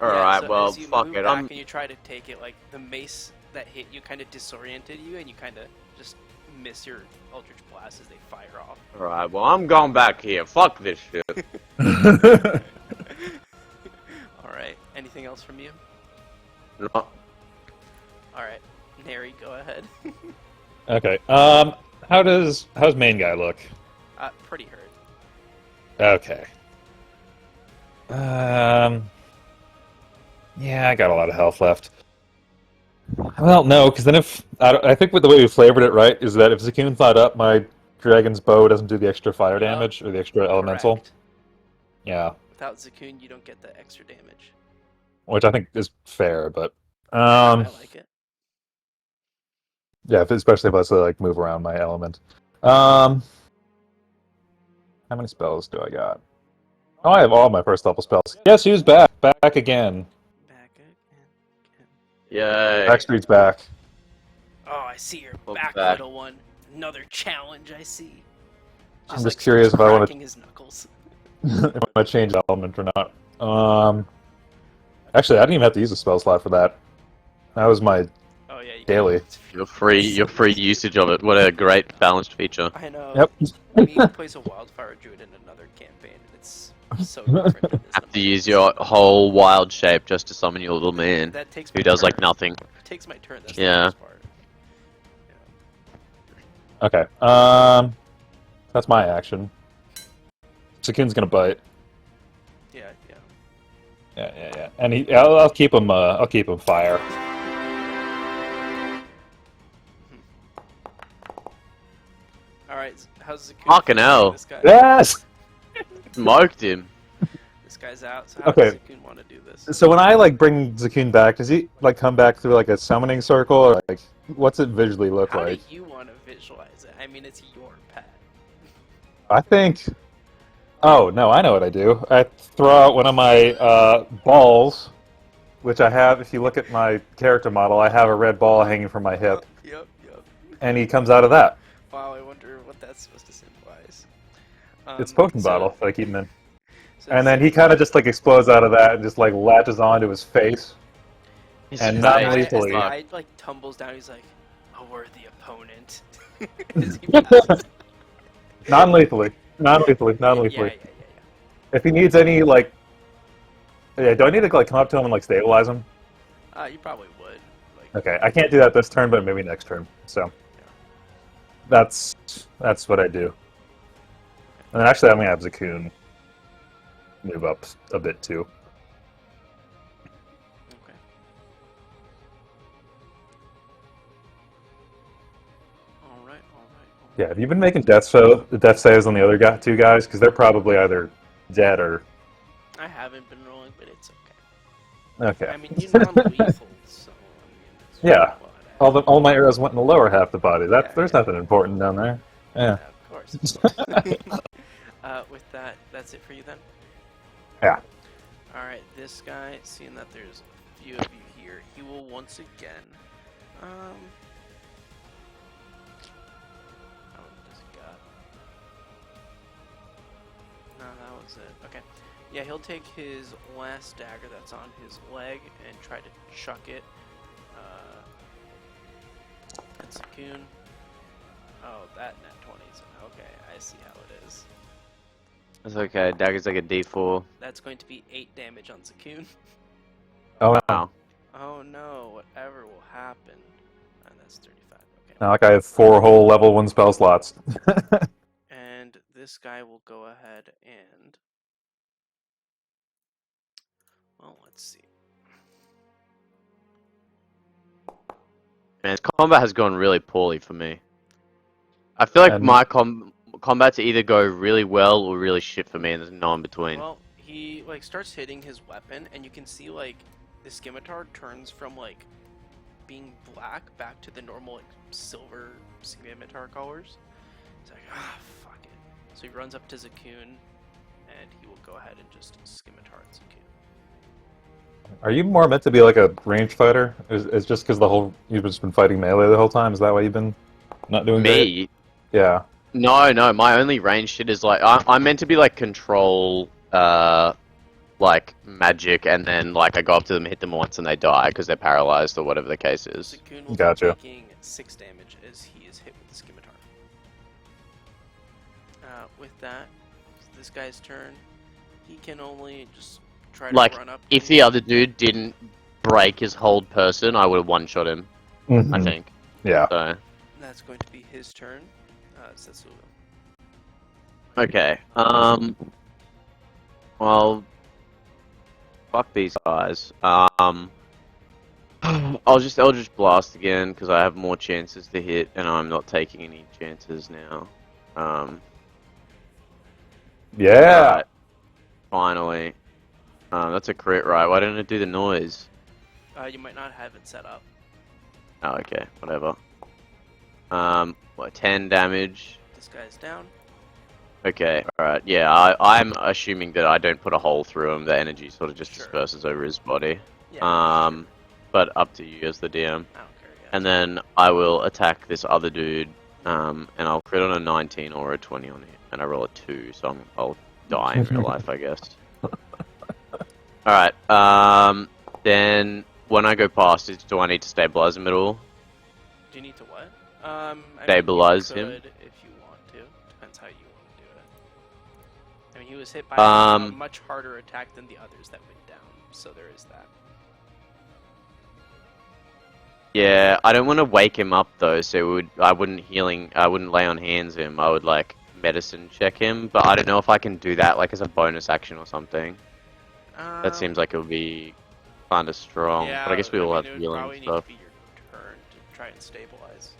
Alright, so well, as you fuck move it. back I'm. and you try to take it, like the mace that hit you kind of disoriented you, and you kind of just miss your Eldritch Blast as they fire off. Alright, well, I'm going back here. Fuck this shit. All right. Anything else from you? No. All right, Neri, go ahead. okay. How's main guy look? Pretty hurt. Okay. Yeah, I got a lot of health left. Well, no, because then if I think with the way we flavored it, right, is that if Zakuun thought up, my dragon's bow doesn't do the extra fire damage or the extra elemental. Correct. Yeah, Without Zakuun, you don't get the extra damage. which I think is fair, but I like it. yeah, especially if I like move around my element. How many spells do I got? Oh, I have all my first level spells. Guess who's back? Back again. Back again. Yay. Backstreet's back. Oh, I see you're Welcome back, back. little one. Another challenge, I see. I'm just curious starts if I wanna- cracking his knuckles. If I change element or not. Actually, I didn't even have to use a spell slot for that. That was my Oh yeah, daily. Your free usage of it. What a great balanced feature. I know. Yep. Me plays a wildfire druid in another campaign, and it's so different than this. Have to use your whole wild shape just to summon your little man, That takes who my does like turn. nothing. It takes my turn. That's Yeah. the worst part. Okay. That's my action. Sakun's gonna bite. Yeah, yeah. Yeah. And I'll keep him. I'll keep him fire. All right, how's Zakun? Fucking hell. This guy. Yes. Smoked him. This guy's out. So how Okay. does Zakun want to do this? So when I like bring Zakun back, does he like come back through like a summoning circle, or like what's it visually look How like? do you want to visualize it? I mean, it's your pet. I think. Oh no, I know what I do. I throw out one of my balls, which I have. If you look at my character model, I have a red ball hanging from my hip, Yep. and he comes out of that. Wow, I wonder what that's supposed to symbolize. It's potion so- bottle that I keep him in. so And then he kind of just like explodes out of that and just like latches onto his face. And not as the lethally. guy like tumbles down, he's like, "A worthy opponent." As he passes. Non-lethally. Non-lethally. Yeah, Non-lethally. yeah. If he needs any like, yeah, do I need to like come up to him and like stabilize him? You probably would. Like, Okay, I can't do that this turn, but maybe next turn. So that's what I do. And then actually, I'm gonna have Zakun move up a bit too. Okay. All right. Yeah, have you been making death saves on the other two guys? Because they're probably either dead or I haven't been rolling, but it's okay. okay. I mean, you non-lethal, so I mean, it's Yeah. whatever. All my arrows went in the lower half of the body. Yeah, There's yeah. nothing important down there. Yeah. Of course. With that, that's it for you then? Yeah. Alright, this guy, seeing that there's a few of you here, he will once again, how does he got? No, that was it. Okay. Yeah, he'll take his last dagger that's on his leg and try to chuck it. That's Zakun. Oh, that net 20s. Okay, I see how it is. It's okay. Dagger's like a D4. That's going to be 8 damage on Zakun. Oh no. Wow. Oh no, whatever will happen. And that's 35. Okay. Now, like I have 4 whole level 1 spell slots. And this guy will go ahead and... Well, let's see. Man, combat has gone really poorly for me. I feel like And- my combats either go really well or really shit for me, and there's no in between. Well, he like starts hitting his weapon, and you can see like the scimitar turns from like being black back to the normal like silver scimitar colors. It's like, fuck it. So he runs up to Zakun, and he will go ahead and just scimitar at Zakun. Are you more meant to be like a range fighter? Is just because you've just been fighting melee the whole time? Is that why you've been not doing great? Me? Yeah. No, my only range shit is like I'm meant to be like control, like magic, and then like I go up to them, hit them once, and they die because they're paralyzed or whatever the case is. Zakun will Gotcha. be taking 6 damage as he is hit with the scimitar. With that, it's this guy's turn. He can only just try to Like, run up. if the other dude didn't break his hold person, I would have one-shot him. I Mhm. think. Yeah. So That's going to be his turn. Setsuga. okay. Well, fuck these guys. I'll just Eldritch Blast again because I have more chances to hit, and I'm not taking any chances now. Yeah. Alright. Finally. That's a crit, right? Why didn't it do the noise? You might not have it set up. Oh, okay, whatever. What, 10 damage? This guy's down. Okay, alright, yeah, I'm assuming that I don't put a hole through him, the energy sort of just Sure. disperses over his body. Yeah. But up to you as the DM. I don't care. Yeah. And then I will attack this other dude, and I'll crit on a 19 or a 20 on it, and I roll a 2, so I'll die in real life, I guess. Alright, then when I go past it, do I need to stabilize him at all? Do you need to what? Stabilize I mean, him? you could if you want to. Depends how you want to do it. I mean, he was hit by a much harder attack than the others that went down, so there is that. Yeah, I don't want to wake him up though, so I wouldn't lay on hands him. I would like medicine check him, but I don't know if I can do that like as a bonus action or something. That seems like it would be kind of strong. Yeah, but I guess we all have it would healing probably stuff. need to be your turn to try and stabilize.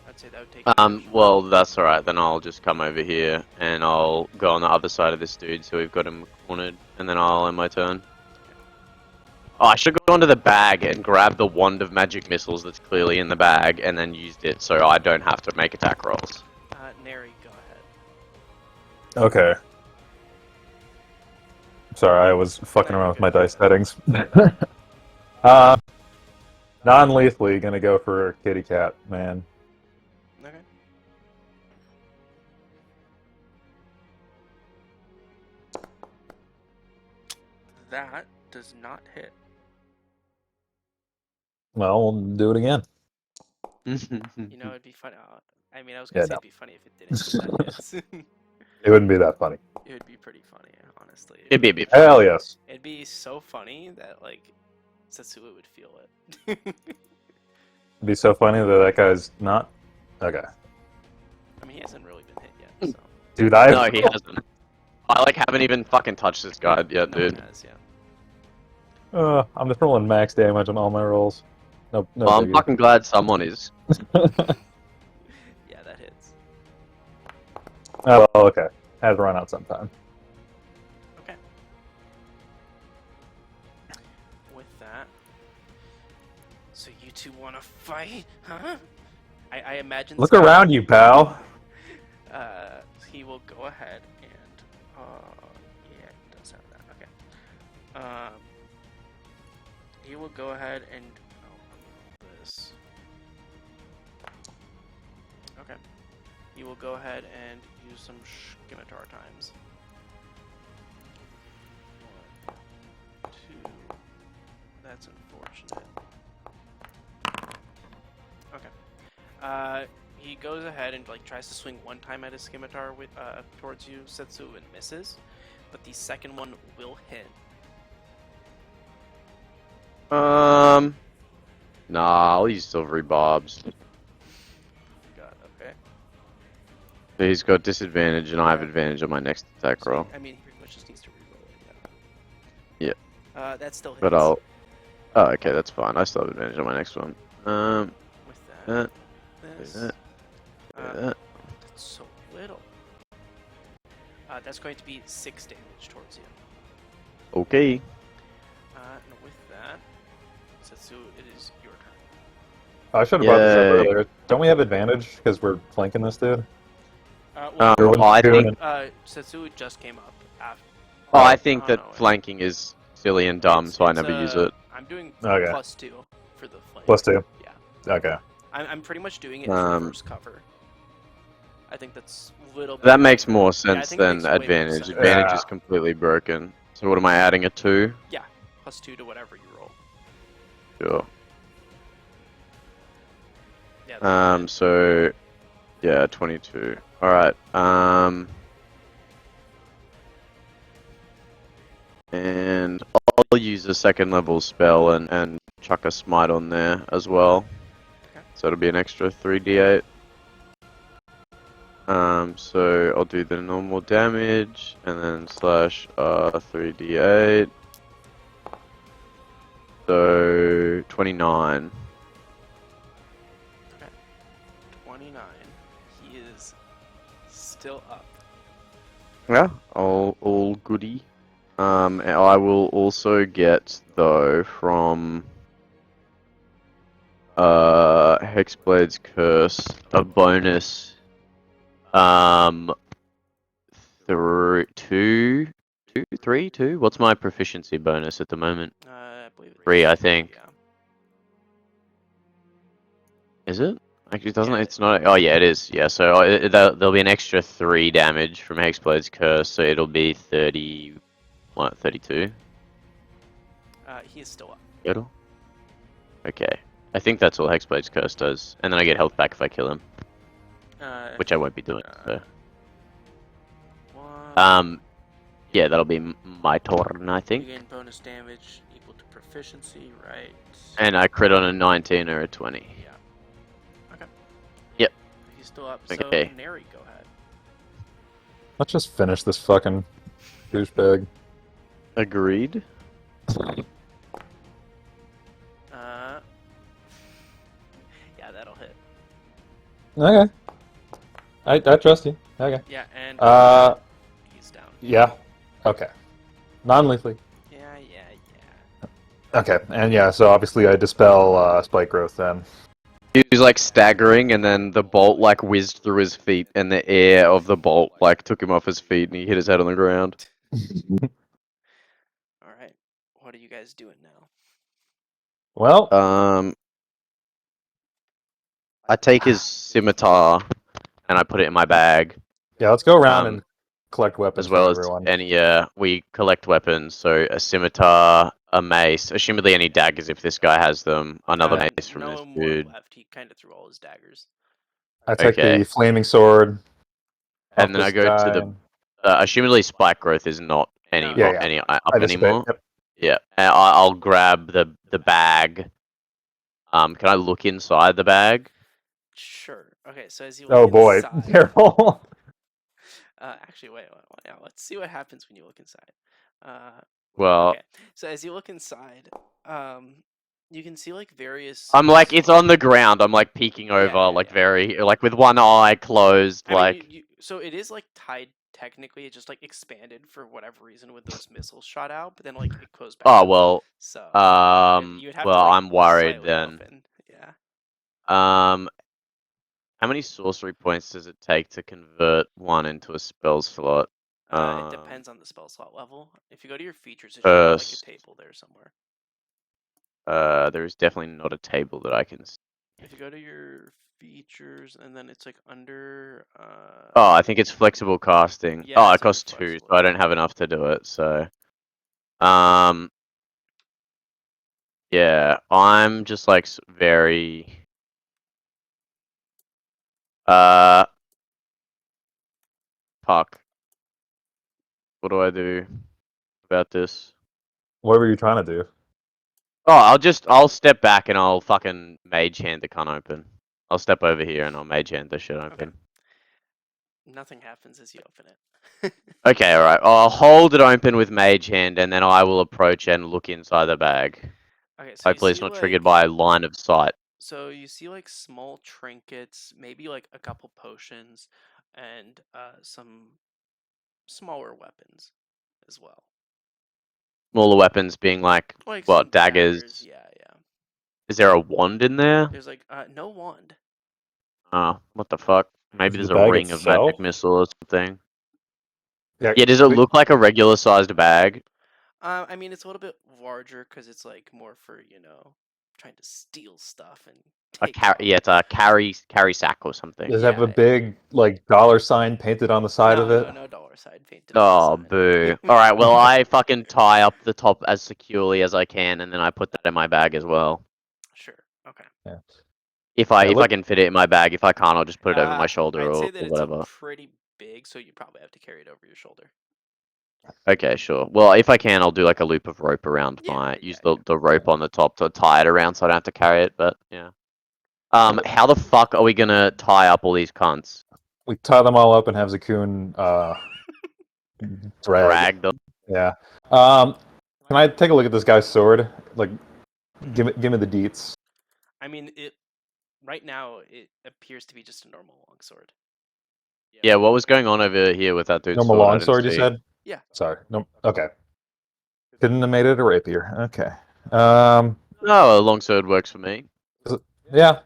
I'd say that would take. Well, that's alright. Then I'll just come over here and I'll go on the other side of this dude, so we've got him cornered, and then I'll end my turn. Oh, I should go onto the bag and grab the wand of magic missiles that's clearly in the bag, and then used it so I don't have to make attack rolls. Neri, go ahead. Okay. Sorry, I was fucking around with my dice settings. Non-lethally, gonna go for kitty cat, man. Okay. That does not hit. Well, we'll do it again. You know, it'd be funny. I mean, I was gonna say it'd be funny if it didn't. But that hits. It wouldn't be that funny. It would be pretty funny, honestly. It'd be a bit funny. Hell yes. It'd be so funny that like Setsuo would feel it. It'd be so funny that guy's not. Okay. I mean, he hasn't really been hit yet, so. Dude, No, he hasn't. I like haven't even fucking touched this guy yet, No one dude. has, yeah. I'm just rolling max damage on all my rolls. No, no. Well, I'm biggie. fucking glad someone is. Yeah, that hits. Oh, well, okay. Had to run out sometime. Okay. With that, so you two want to fight, huh? I imagine. Look around you, pal. He will go ahead and. Yeah, it does have that. Okay. He will go ahead and. Oh, this. Okay. He will go ahead and use some scimitar times. 1, 2. That's unfortunate. Okay. He goes ahead and like tries to swing one time at his scimitar with towards you, Setsu, and misses, but the second one will hit. Nah, I'll use silvery bobs. God, okay. He's got disadvantage, and I have advantage on my next attack roll. I mean, he pretty much just needs to reroll it. Yeah. That still hits. But I'll. Oh, okay, that's fine. I still have advantage on my next one. With that, this. that. That's so little. That's going to be 6 damage towards you. Okay. And with that, Setsu, it is your turn. I should have brought this up Yay. earlier. Don't we have advantage because we're flanking this dude? Well, I think. Setsu just came up after. Oh, I think that no, flanking is silly and dumb, so I never use it. I'm doing Okay. +2 for the flank. +2. Yeah. Okay. I'm pretty much doing it as reverse cover. I think that's a little bit That makes more I sense think it than makes way more advantage. sense. Advantage Yeah. is completely broken. So what am I adding? A 2? Yeah, +2 to whatever you roll. Sure. Yeah. So yeah, 22. All right. And I'll use a second level spell and chuck a smite on there as well. Okay. So it'll be an extra 3d8. So I'll do the normal damage and then slash 3d8. So 29. 29. He is still up. Yeah, all goody. And I will also get though from Hexblade's Curse a bonus 2. What's my proficiency bonus at the moment? I believe it's 3, I think. Yeah. Is it? Actually, it doesn't. Yeah. It's not. Oh yeah, it is. Yeah. So there'll be an extra 3 damage from Hexblade's Curse, so it'll be 30. What? 32. He is still up. Total? Okay. I think that's all Hexblade's curse does, and then I get health back if I kill him, which I won't be doing. So. One. Yeah, that'll be my turn, I You think. gain bonus damage equal to proficiency, right? And I crit on a 19 or a 20. Yeah. Okay. Yep. He's still up. Okay. So Neri, go ahead. Let's just finish this fucking douchebag. Agreed. Yeah, that'll hit. Okay. I trust you. Okay. Yeah, and he's down. Yeah. Okay. Non-lethally. Yeah. Okay, and yeah, so obviously I dispel spike growth then. He was like staggering, and then the bolt like whizzed through his feet, and the air of the bolt like took him off his feet, and he hit his head on the ground. All right. What are you guys doing now? Well, I take his scimitar and I put it in my bag, yeah, let's go around and collect weapons as well from as everyone. we collect weapons. So a scimitar, a mace, assumedly any daggers if this guy has them, another mace from this No more dude, left. He kind of threw all his daggers. I take Okay. the flaming sword. and then I go to the. Assumedly spike growth is not any No. any up I dissipate. anymore. Yep. Yeah, and I'll grab the bag. Can I look inside the bag? Sure. Okay, so as you look Oh boy, inside, careful. actually, wait. Yeah, let's see what happens when you look inside. Well, Okay, so as you look inside, you can see like various. I'm like it's on the ground. I'm like peeking over, yeah, like yeah. very like with one eye closed, I like. mean, so it is like tied technically. It just like expanded for whatever reason with those missiles shot out, but then like it closed back. Oh up. well. So you would have Well, to, like, I'm worried slightly then. open. Yeah. How many sorcery points does it take to convert one into a spell slot? It depends on the spell slot level. If you go to your features, it should have like a table there somewhere. There is definitely not a table that I can see. If you go to your features and then it's like under. Oh, I think it's flexible casting. Yeah, Oh, it it's under costs 2, flexible, so I don't yeah. have enough to do it. So, yeah, I'm just like very. Fuck. What do I do about this? What were you trying to do? Oh, I'll step back and I'll fucking mage hand the cunt open. I'll step over here and I'll mage hand the shit open. Nothing happens as you open it. Okay, alright. I'll hold it open with mage hand and then I will approach and look inside the bag. Okay, so Hopefully you it's see, not like, triggered by line of sight. So you see like small trinkets, maybe like a couple potions, and some smaller weapons as well. Smaller weapons being like Like what, some daggers? Yeah. Is there a wand in there? There's like no wand. Oh, what the fuck? Maybe Is there's the a bag ring of itself? magic missile or something. Yeah, Yeah, does it look like a regular sized bag? I mean, it's a little bit larger because it's like more for trying to steal stuff and take it off. Yeah, it's a carry sack or something. Does it have a big like dollar sign painted on the side of it? No dollar sign painted Oh, on the side. boo. Alright, well, I fucking tie up the top as securely as I can, and then I put that in my bag as well. Sure. Okay. Yeah. If I can fit it in my bag, if I can't, I'll just put it over my shoulder I'd or say that whatever. it's pretty big, so you probably have to carry it over your shoulder. Okay, sure. Well, if I can, I'll do like a loop of rope around use the rope on the top to tie it around so I don't have to carry it, but yeah. How the fuck are we gonna tie up all these cunts? We tie them all up and have Zakun Drag them? Yeah. Can I take a look at this guy's sword? Like, give me the deets. I mean, right now it appears to be just a normal longsword. Yeah, what was going on over here with that dude's Normal sword? longsword, you said? Yeah. Sorry. No. Okay. Couldn't have made it a rapier. Okay. No, a longsword works for me. Yeah.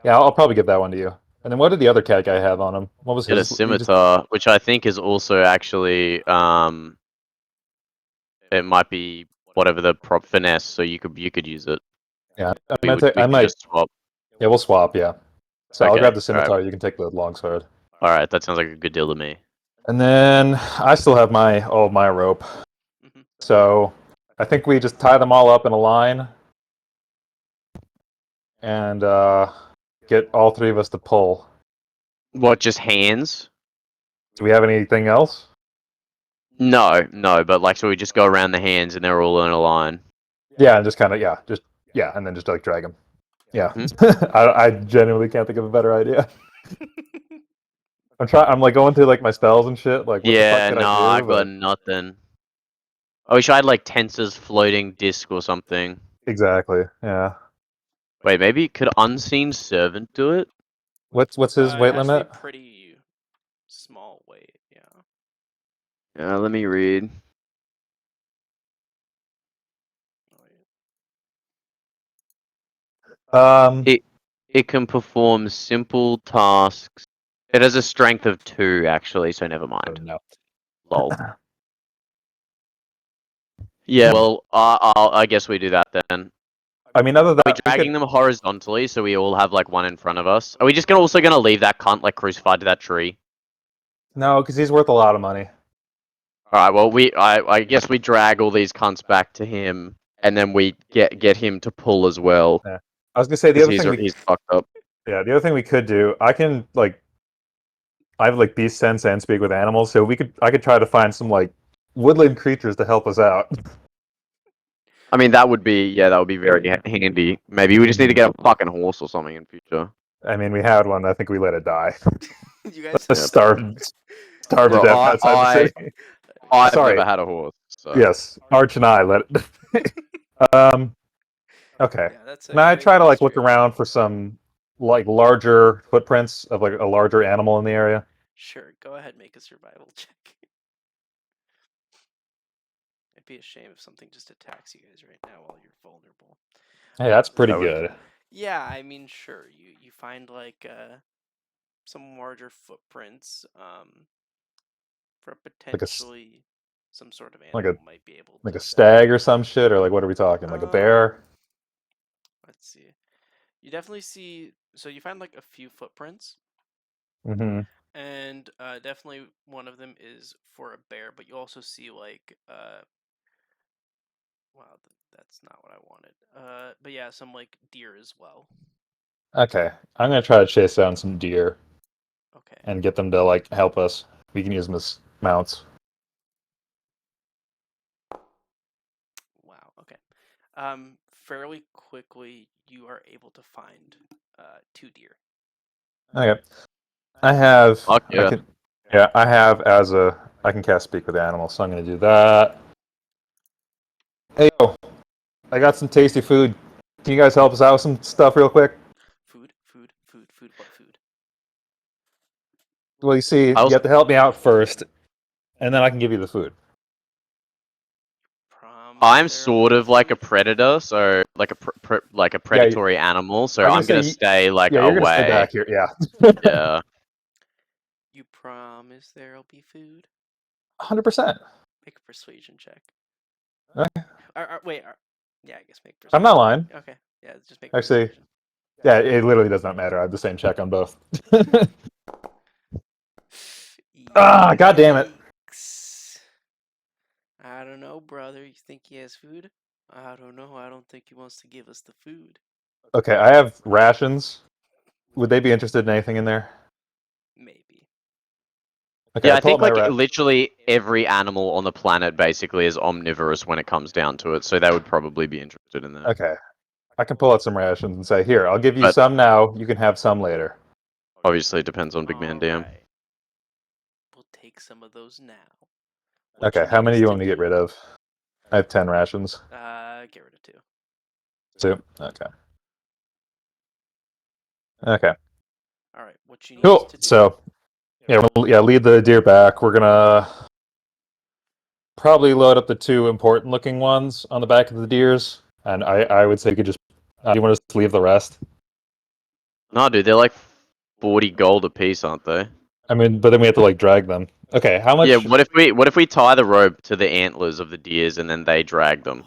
Yeah, I'll probably give that one to you. And then what did the other cat guy have on him? What was Get a his? scimitar, which I think is also actually it might be whatever the prop finesse, so you could use it. Yeah, We I might just swap. Yeah, we'll swap. Yeah. So I'll Okay, grab the scimitar. alright. You can take the longsword. All right, that sounds like a good deal to me. And then I still have all of my rope. Mhm. So I think we just tie them all up in a line. and get all three of us to pull. What, just hands? Do we have anything else? No, but like, so we just go around the hands and they're all in a line. Yeah, and just kind of and then just like drag him. Yeah, I genuinely can't think of a better idea. I'm like going through like my spells and shit. Like, what the fuck Yeah, could no, I I do? got But nothing. I wish I had like Tensor's floating disc or something. exactly, yeah. Wait, maybe could Unseen Servant do it? What's his weight It has to be limit? pretty small weight. Yeah. Let me read. Um, It can perform simple tasks. It has a strength of 2, actually, so never mind. no. Lol. Yeah, well, I guess we do that then. I mean, other than Are we that, dragging them horizontally so we all have like one in front of us? Are we just also gonna leave that cunt like crucified to that tree? no, because he's worth a lot of money. Alright, well I guess we drag all these cunts back to him and then we get him to pull as well. Yeah. I was gonna say the Because other thing he's fucked up. the other thing we could do, I have like beast sense and speak with animals, so I could try to find some like woodland creatures to help us out. I mean that would be very handy. Maybe we just need to get a fucking horse or something in future. I mean, we had one. I think we let it die. You guys Starved to Well, death outside the city. I've Sorry. never had a horse. So. Yes, Arch and I let it. Okay. Yeah, that's Now I great try to like look history. around for some like larger footprints of like a larger animal in the area. Sure, go ahead, make a survival check. It'd be a shame if something just attacks you guys right now while you're vulnerable. Hey, that's pretty That would- good. Yeah, I mean, sure. You find like some larger footprints for potentially some sort of like animal might be able Like to a stag or some shit, or like what are we talking? Like a bear? Let's see. You definitely see. So you find like a few footprints, Mm-hmm. and definitely one of them is for a bear. But you also see like wow, that's not what I wanted. But yeah, some like deer as well. Okay, I'm gonna try to chase down some deer Okay. and get them to like help us. We can use them as mounts. Wow. Okay. Fairly quickly, you are able to find 2 deer. Okay, I have. Fuck yeah. I have as a. I can cast speak with animals, so I'm gonna do that. Hey yo, I got some tasty food. Can you guys help us out with some stuff real quick? Food. What food? Well, you see, you have to help me out first, and then I can give you the food. I'm sort of like a predator, so like a predatory animal. So I'm gonna stay like you're away. gonna stay back here. Yeah. Yeah. You promise there'll be food? 100%. Make a persuasion check. Okay. Wait. Yeah, I guess make persuasion. I'm not lying. Okay. Yeah, just make Actually, persuasion. yeah, it literally does not matter. I have the same check on both. Ah, god damn it. Yikes. I don't know, brother. You think he has food? I don't know. I don't think he wants to give us the food. Okay, I have rations. Would they be interested in anything in there? Maybe. Okay, Yeah, I think like my literally every animal on the planet basically is omnivorous when it comes down to it, so they would probably be interested in that. Okay. I can pull out some rations and say, here, I'll give you But- some now. You can have some later. Obviously, it depends on Big Man DM. Alright. We'll take some of those now. What Okay, how need many us do you want me to get do? rid of? I have 10 rations. Get rid of 2. 2? Okay. Okay. Alright, what you need us Cool. to do? So, lead the deer back. We're gonna probably load up the 2 important-looking ones on the back of the deers, and I would say you could just. You want to just leave the rest? No, dude, they're like 40 gold a piece, aren't they? I mean, but then we have to like drag them. Okay, how much? Yeah. What if we tie the rope to the antlers of the deers and then they drag them?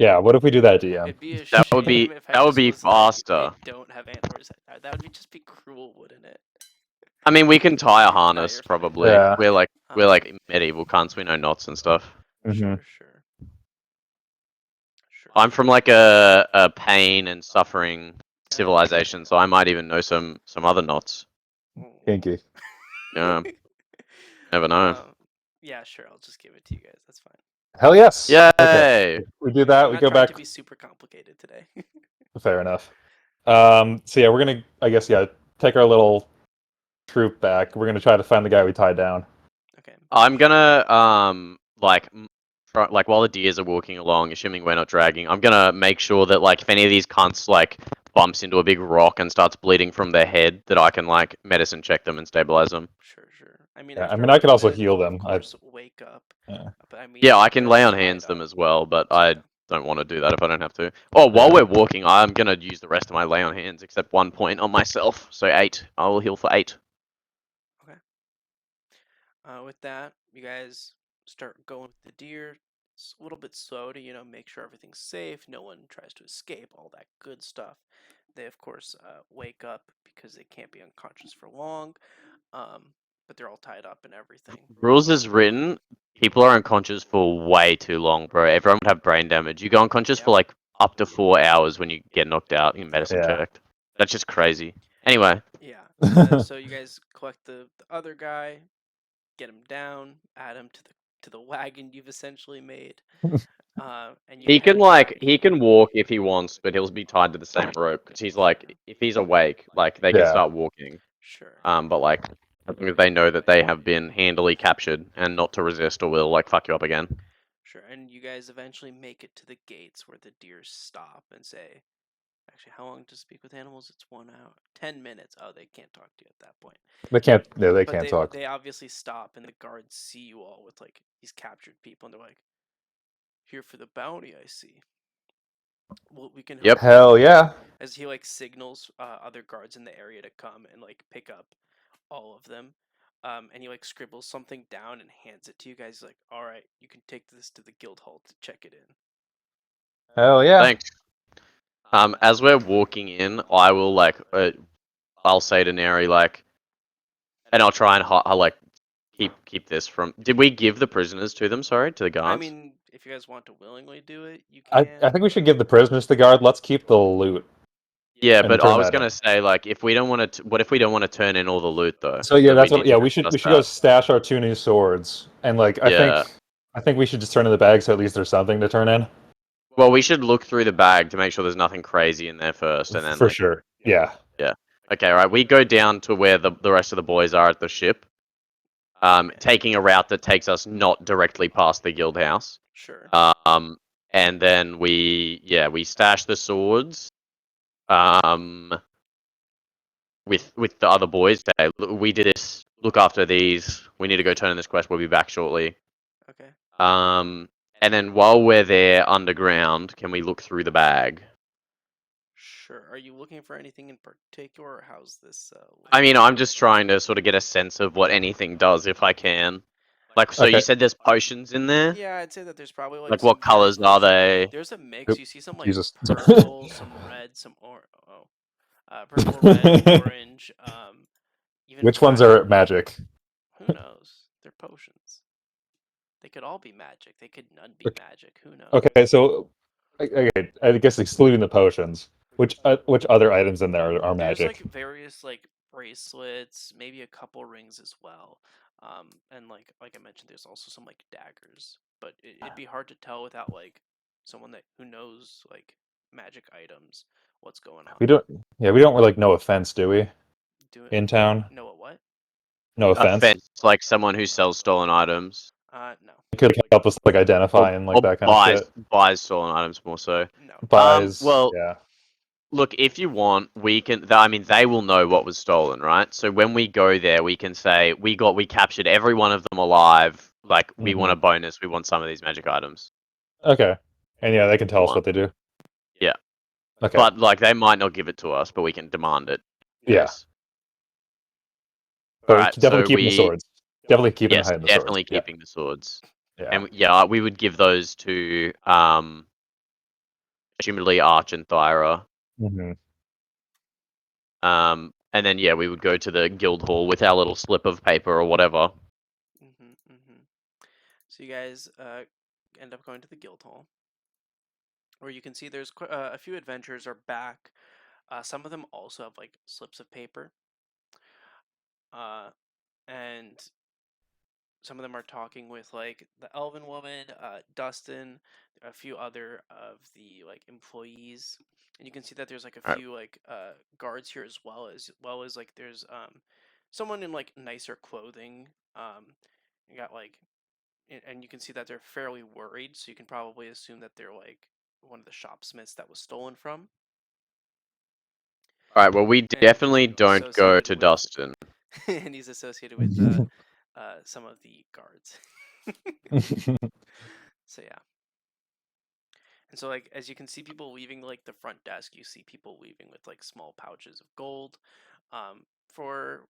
Yeah, what if we do that, DM? It'd be a That shame would be if I that would just be was like, faster. they don't have antlers. That would just be cruel, wouldn't it? I mean, we can tie a No, harness you're fine. probably. Yeah. We're like medieval cunts. We know knots and stuff. Mhm. Sure. Sure. I'm from like a pain and suffering civilization, so I might even know some other knots. Kinky. Yeah, never know. Yeah, sure. I'll just give it to you guys. That's fine. Hell yes. Yay! Okay. We do that. I'm We not go trying back. to be super complicated today. Fair enough. So yeah, we're gonna, I guess, yeah, take our little troop back. We're gonna try to find the guy we tied down. Okay. I'm gonna like while the deers are walking along, assuming we're not dragging, I'm gonna make sure that like if any of these cunts like bumps into a big rock and starts bleeding from their head, that I can like medicine check them and stabilize them. Sure. I mean, Yeah, I after mean, a I could little also bit, heal they'll of them. course wake up. Yeah. But I mean, Yeah, I you can guys lay are on tied hands them up, as well, but so I yeah. don't want to do that if I don't have to. Oh, while Yeah. we're walking, I'm gonna use the rest of my lay on hands except 1 point on myself, so 8. I will heal for 8. Okay. With that, you guys start going with the deer. It's a little bit slow to, make sure everything's safe. No one tries to escape, all that good stuff. They, of course, wake up because they can't be unconscious for long. But they're all tied up and everything. Rules is written. People are unconscious for way too long, bro. Everyone would have brain damage. You go unconscious for Yep. like up to 4 hours when you get knocked out in medicine Yeah. checked. That's just crazy. Anyway, Yeah. So you guys collect the other guy, get him down, add him to the wagon you've essentially made, and you head back. he can walk if he wants, but he'll be tied to the same rope because he's like if he's awake, like they can Yeah. start walking. Sure. But like as long as they know that they have been handily captured and not to resist or will like fuck you up again. Sure. And you guys eventually make it to the gates where the deer stop and say, actually, how long to speak with animals? It's 1 hour, 10 minutes. Oh, they can't talk to you at that point. They can't. Yeah, they But can't talk. they obviously stop, and the guards see you all with like these captured people, and they're like, "Here for the bounty, I see. Well, we can Yep. help you Hell out." yeah. As he like signals other guards in the area to come and like pick up all of them. And he like scribbles something down and hands it to you guys. He's like, "All right, you can take this to the guild hall to check it in." Hell yeah. Thanks. As we're walking in, I will like I'll say to Neri like, and I'll try and I'll like keep this from. Did we give the prisoners to them? Sorry, to the I guards. mean, if you guys want to willingly do it, you I can. think we should give the prisoners to the guard. Let's keep the loot Yeah, and but turn I was that in. gonna say like, if we don't want to, what if we don't want to turn in all the loot though? So yeah, That we that's what. need to Yeah, we discuss should go that. stash our 2 new swords, and like Yeah. I think we should just turn in the bag so at least there's something to turn in. Well, we should look through the bag to make sure there's nothing crazy in there first, and then For like, sure. Yeah. okay, all right, we go down to where the rest of the boys are at the ship, taking a route that takes us not directly past the guild house. Sure. And then we stash the swords, with the other boys. Say, we did this. Look after these. We need to go turn in this quest. We'll be back shortly. Okay. And then while we're there underground, can we look through the bag? Sure. Are you looking for anything in particular, or how's this? I mean, I'm just trying to sort of get a sense of what anything does, if I can. Like, so you Okay. said there's potions in there? Yeah, I'd say that there's probably like Like, what some various colors are potions. they? There's a mix. Oop, You see some like Jesus. purple, some red, purple, red, orange, even Which ones black. are magic? Who knows? They're potions. They could all be magic. They could none be magic. Who knows? Okay, so okay, I guess excluding the potions, which other items in there are There's like magic? various like bracelets, maybe a couple rings as well. And like I mentioned, there's also some like daggers, but it'd be hard to tell without like someone who knows like magic items what's going on. We don't. Yeah, we don't really like no offense, do we? Do it. In town, Know what? no A offense. fence, like someone who sells stolen items. No. It could help us like identify and like Or that kind of shit. buys stolen items more so. No. Buys. Well, Yeah. look, if you want, we can. I mean, they will know what was stolen, right? So when we go there, we can say we captured every one of them alive. Like we want a bonus. We want some of these magic items. Okay. And yeah, they can tell us One. what they do. Yeah. Okay. But like they might not give it to us, but we can demand it. Yeah. Yes. But Alright, definitely so keeping the swords. Definitely keeping yes, hiding the swords. definitely keeping the swords. Yeah. And we would give those to presumably Arch and Thyra. Mm-hmm. And then we would go to the guild hall with our little slip of paper or whatever. So you guys end up going to the guild hall. where you can see there's a few adventurers are back. Some of them also have like slips of paper, and some of them are talking with like the Elven woman, Dustin, a few other of the like employees, and you can see that there's like a All right. few like guards here as well as like there's someone in like nicer clothing. You got like and you can see that they're fairly worried, so you can probably assume that they're like one of the shopsmiths that was stolen from, All right. Well, we and he's definitely don't go associated to with Dustin. and he's associated with some of the guards. So yeah. And so like as you can see people leaving like the front desk, you see people leaving with like small pouches of gold. For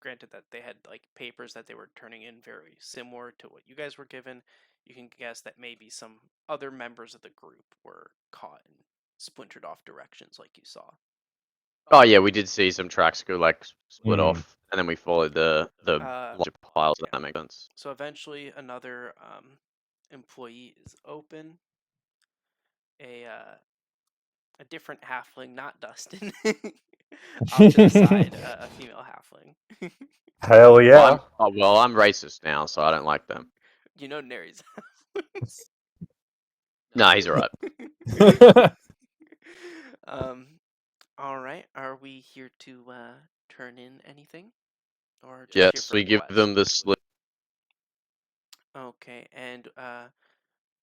granted that they had like papers that they were turning in very similar to what you guys were given, you can guess that maybe some other members of the group were caught and splintered off directions like you saw. Oh yeah, we did see some tracks go like split Mm. off, and then we followed the larger piles. Yeah. That makes sense. So eventually another employee is open. A different halfling, not Dustin, off to the side, a female halfling. Hell yeah. I'm racist now, so I don't like them. You know Neri's. Nah, he's alright. um, all right. Are we here to turn in anything, or just here Yes, for a we give quest? them the slip. Okay, and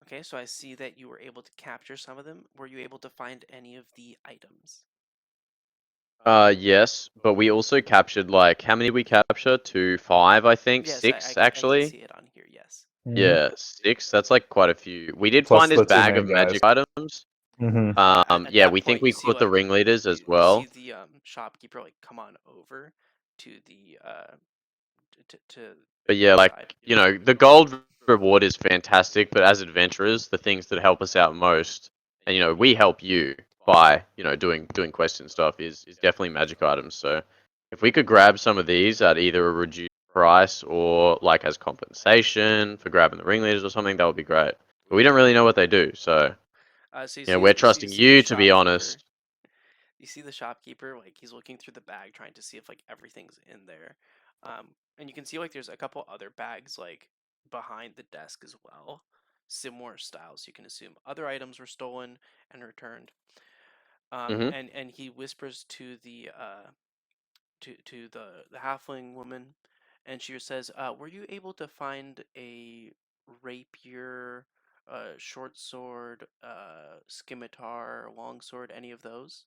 okay. So I see that you were able to capture some of them. Were you able to find any of the items? Yes, but we also captured like how many did we capture? 2, 5, I think. Yes, I, 6 I can see actually. it on here. Yes. Mhm. Yeah, 6. That's like quite a few. We did Plus find his the two bag of main guys. magic items. Hmm. Yeah. At Yeah, that we think point, you we see caught the like ringleaders as you see well. the shopkeeper like come on over to the to But yeah, your like, side. the gold reward is fantastic, but as adventurers, the things that help us out most, and we help you by, doing quests and stuff is definitely magic items. So if we could grab some of these at either a reduced price or like as compensation for grabbing the ringleaders or something, that would be great. But we don't really know what they do, so So we're trusting you see the you to be shopkeeper. honest. You see the shopkeeper like he's looking through the bag trying to see if like everything's in there, and you can see like there's a couple other bags like behind the desk as well, similar styles. You can assume other items were stolen and returned. Hmm. And he whispers to the halfling woman, and she says, "Were you able to find a rapier, short sword, scimitar, long sword, any of those?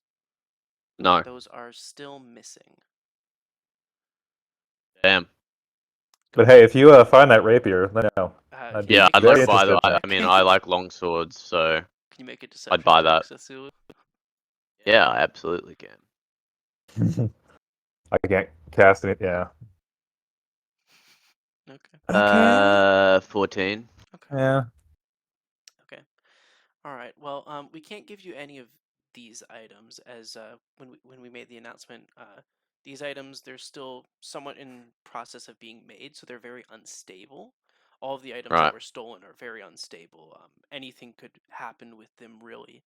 No. Those are still missing." Damn. But hey, if you find that rapier, let me know. I'd Can you be Yeah, make a I'd like very to buy interested the. in I that. I mean, I like long swords, so can you make a I'd deception buy check, that. Cecilia? Yeah, I absolutely can. I can't cast it. Yeah. Okay. Okay. 14. Okay. Yeah. Okay. All right. Well, we can't give you any of these items as when we made the announcement. These items they're still somewhat in process of being made, so they're very unstable. All of the items that Right. were stolen are very unstable. Anything could happen with them, really.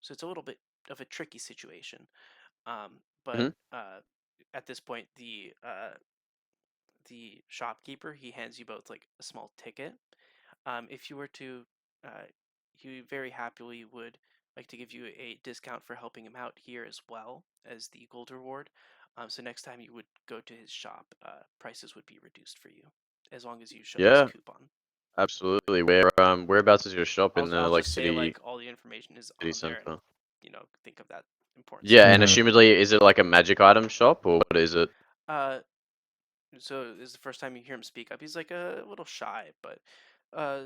So it's a little bit of a tricky situation. But Hmm. at this point, the shopkeeper he hands you both like a small ticket. If you were to, uh, he very happily would like to give you a discount for helping him out here as well as the gold reward. So next time you would go to his shop, prices would be reduced for you as long as you show this Yeah, coupon. absolutely. Whereabouts is your shop I'll in the I'll like just say city like all the information is city on there, and center? think of that important Yeah, stuff. and Hmm. assumedly, is it like a magic item shop or what is it? Uh, so this is the first time you hear him speak up. He's like a little shy, but uh,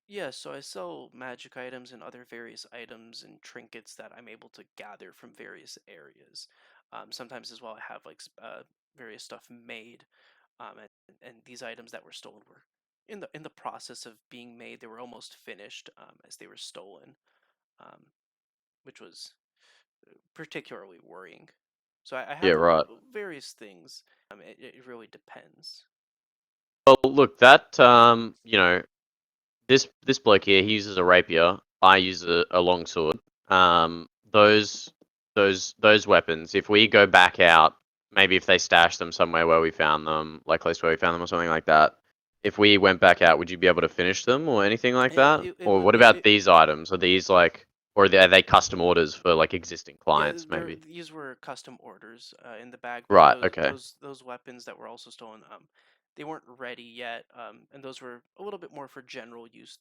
yeah. So I sell magic items and other various items and trinkets that I'm able to gather from various areas. Sometimes as well, I have like various stuff made, and these items that were stolen were in the process of being made. They were almost finished as they were stolen, um, which was particularly worrying. So I Yeah, have right. various things. It really depends. Well, look, that this bloke here, he uses a rapier. I use a longsword. Those weapons, if we go back out, maybe if they stash them somewhere where we found them, like close to where we found them or something like that. If we went back out, would you be able to finish them or anything like that? Or what about these items? Are these like, or are they custom orders for like existing clients? Maybe. These were custom orders in the bag, but Right. Okay. those weapons that were also stolen, they weren't ready yet, and those were a little bit more for general use.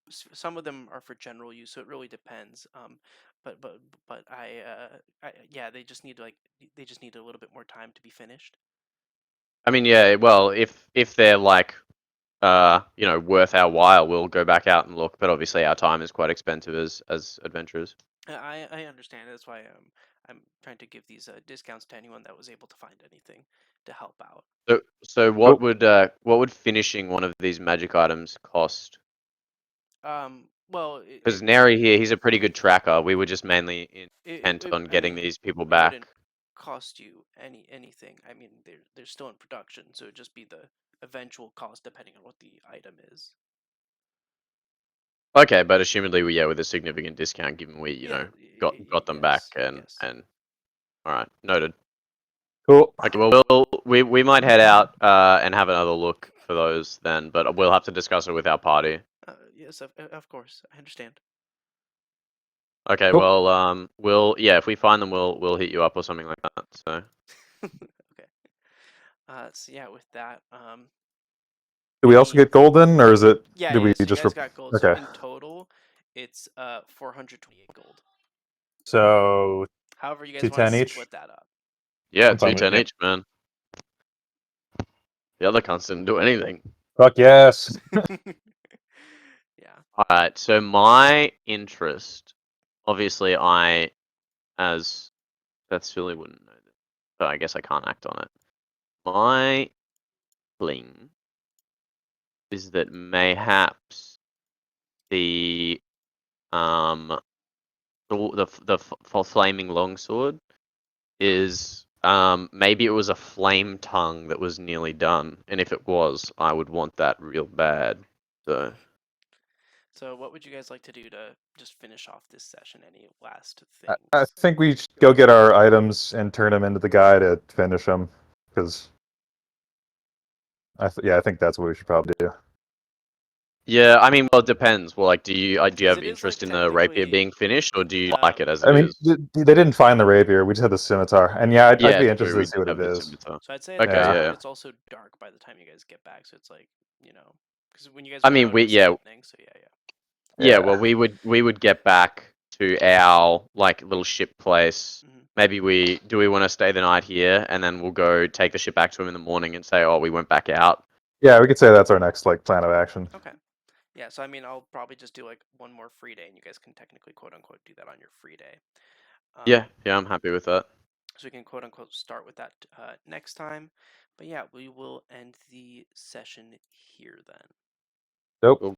Some of them are for general use, so it really depends. But yeah, they just need a little bit more time to be finished. I mean, yeah. Well, if they're like, worth our while, we'll go back out and look. But obviously, our time is quite expensive as adventurers. I understand. That's why I'm trying to give these discounts to anyone that was able to find anything to help out. So what would finishing one of these magic items cost? Well, Because Neri here, he's a pretty good tracker. We were just mainly intent on I getting mean, these people it wouldn't back. cost you anything. I mean, they're still in production, so it'd just be the eventual cost depending on what the item is. Okay, but assumedly, with a significant discount, given we, got them back Yes, and yes. all right, noted. Cool. Okay, well, we might head out and have another look for those then, but we'll have to discuss it with our party. Yes, of course, I understand. Okay, Cool. well, if we find them, we'll hit you up or something like that. So. Okay. So yeah, with that, Do we also get golden, or is it? yeah, Do we so you just? guys got gold. So Okay. in total, it's 428 gold. So However, you guys want to 210 each. split that up. Yeah, I'm fine with 210 it. each, man. The other cunts didn't do anything. Fuck yes. Yeah. Alright, so my interest, obviously as Beth Silly wouldn't know this, so I guess I can't act on it. My fling is that mayhaps the flaming longsword is maybe it was a flame tongue that was nearly done, and if it was, I would want that real bad. So So what would you guys like to do to just finish off this session? Any last I things? think we should go get our items and turn them into the guy to finish them, because I think that's what we should probably do. yeah, I mean, well, it depends. Well, like, do you Because have it is interest like in the rapier technically, being finished, or do you like it as I it mean, is? they didn't find the rapier. We just had the scimitar, and yeah, I'd Yeah, be true. interested We to see did what it have the is. scimitar. so I'd say at this Okay, Yeah. point yeah. it's also dark by the time you guys get back. So it's like, because when you guys I went mean, out it was yeah, evening. So yeah. yeah. Well, we would get back to our like little ship place. Mm-hmm. Maybe do we want to stay the night here, and then we'll go take the ship back to him in the morning and say, oh, we went back out. Yeah, we could say that's our next plan of action. Okay. Yeah, so I mean, I'll probably just do like one more free day, and you guys can technically quote unquote do that on your free day. Yeah, I'm happy with that. So we can quote unquote start with that next time. But yeah, we will end the session here then. Nope.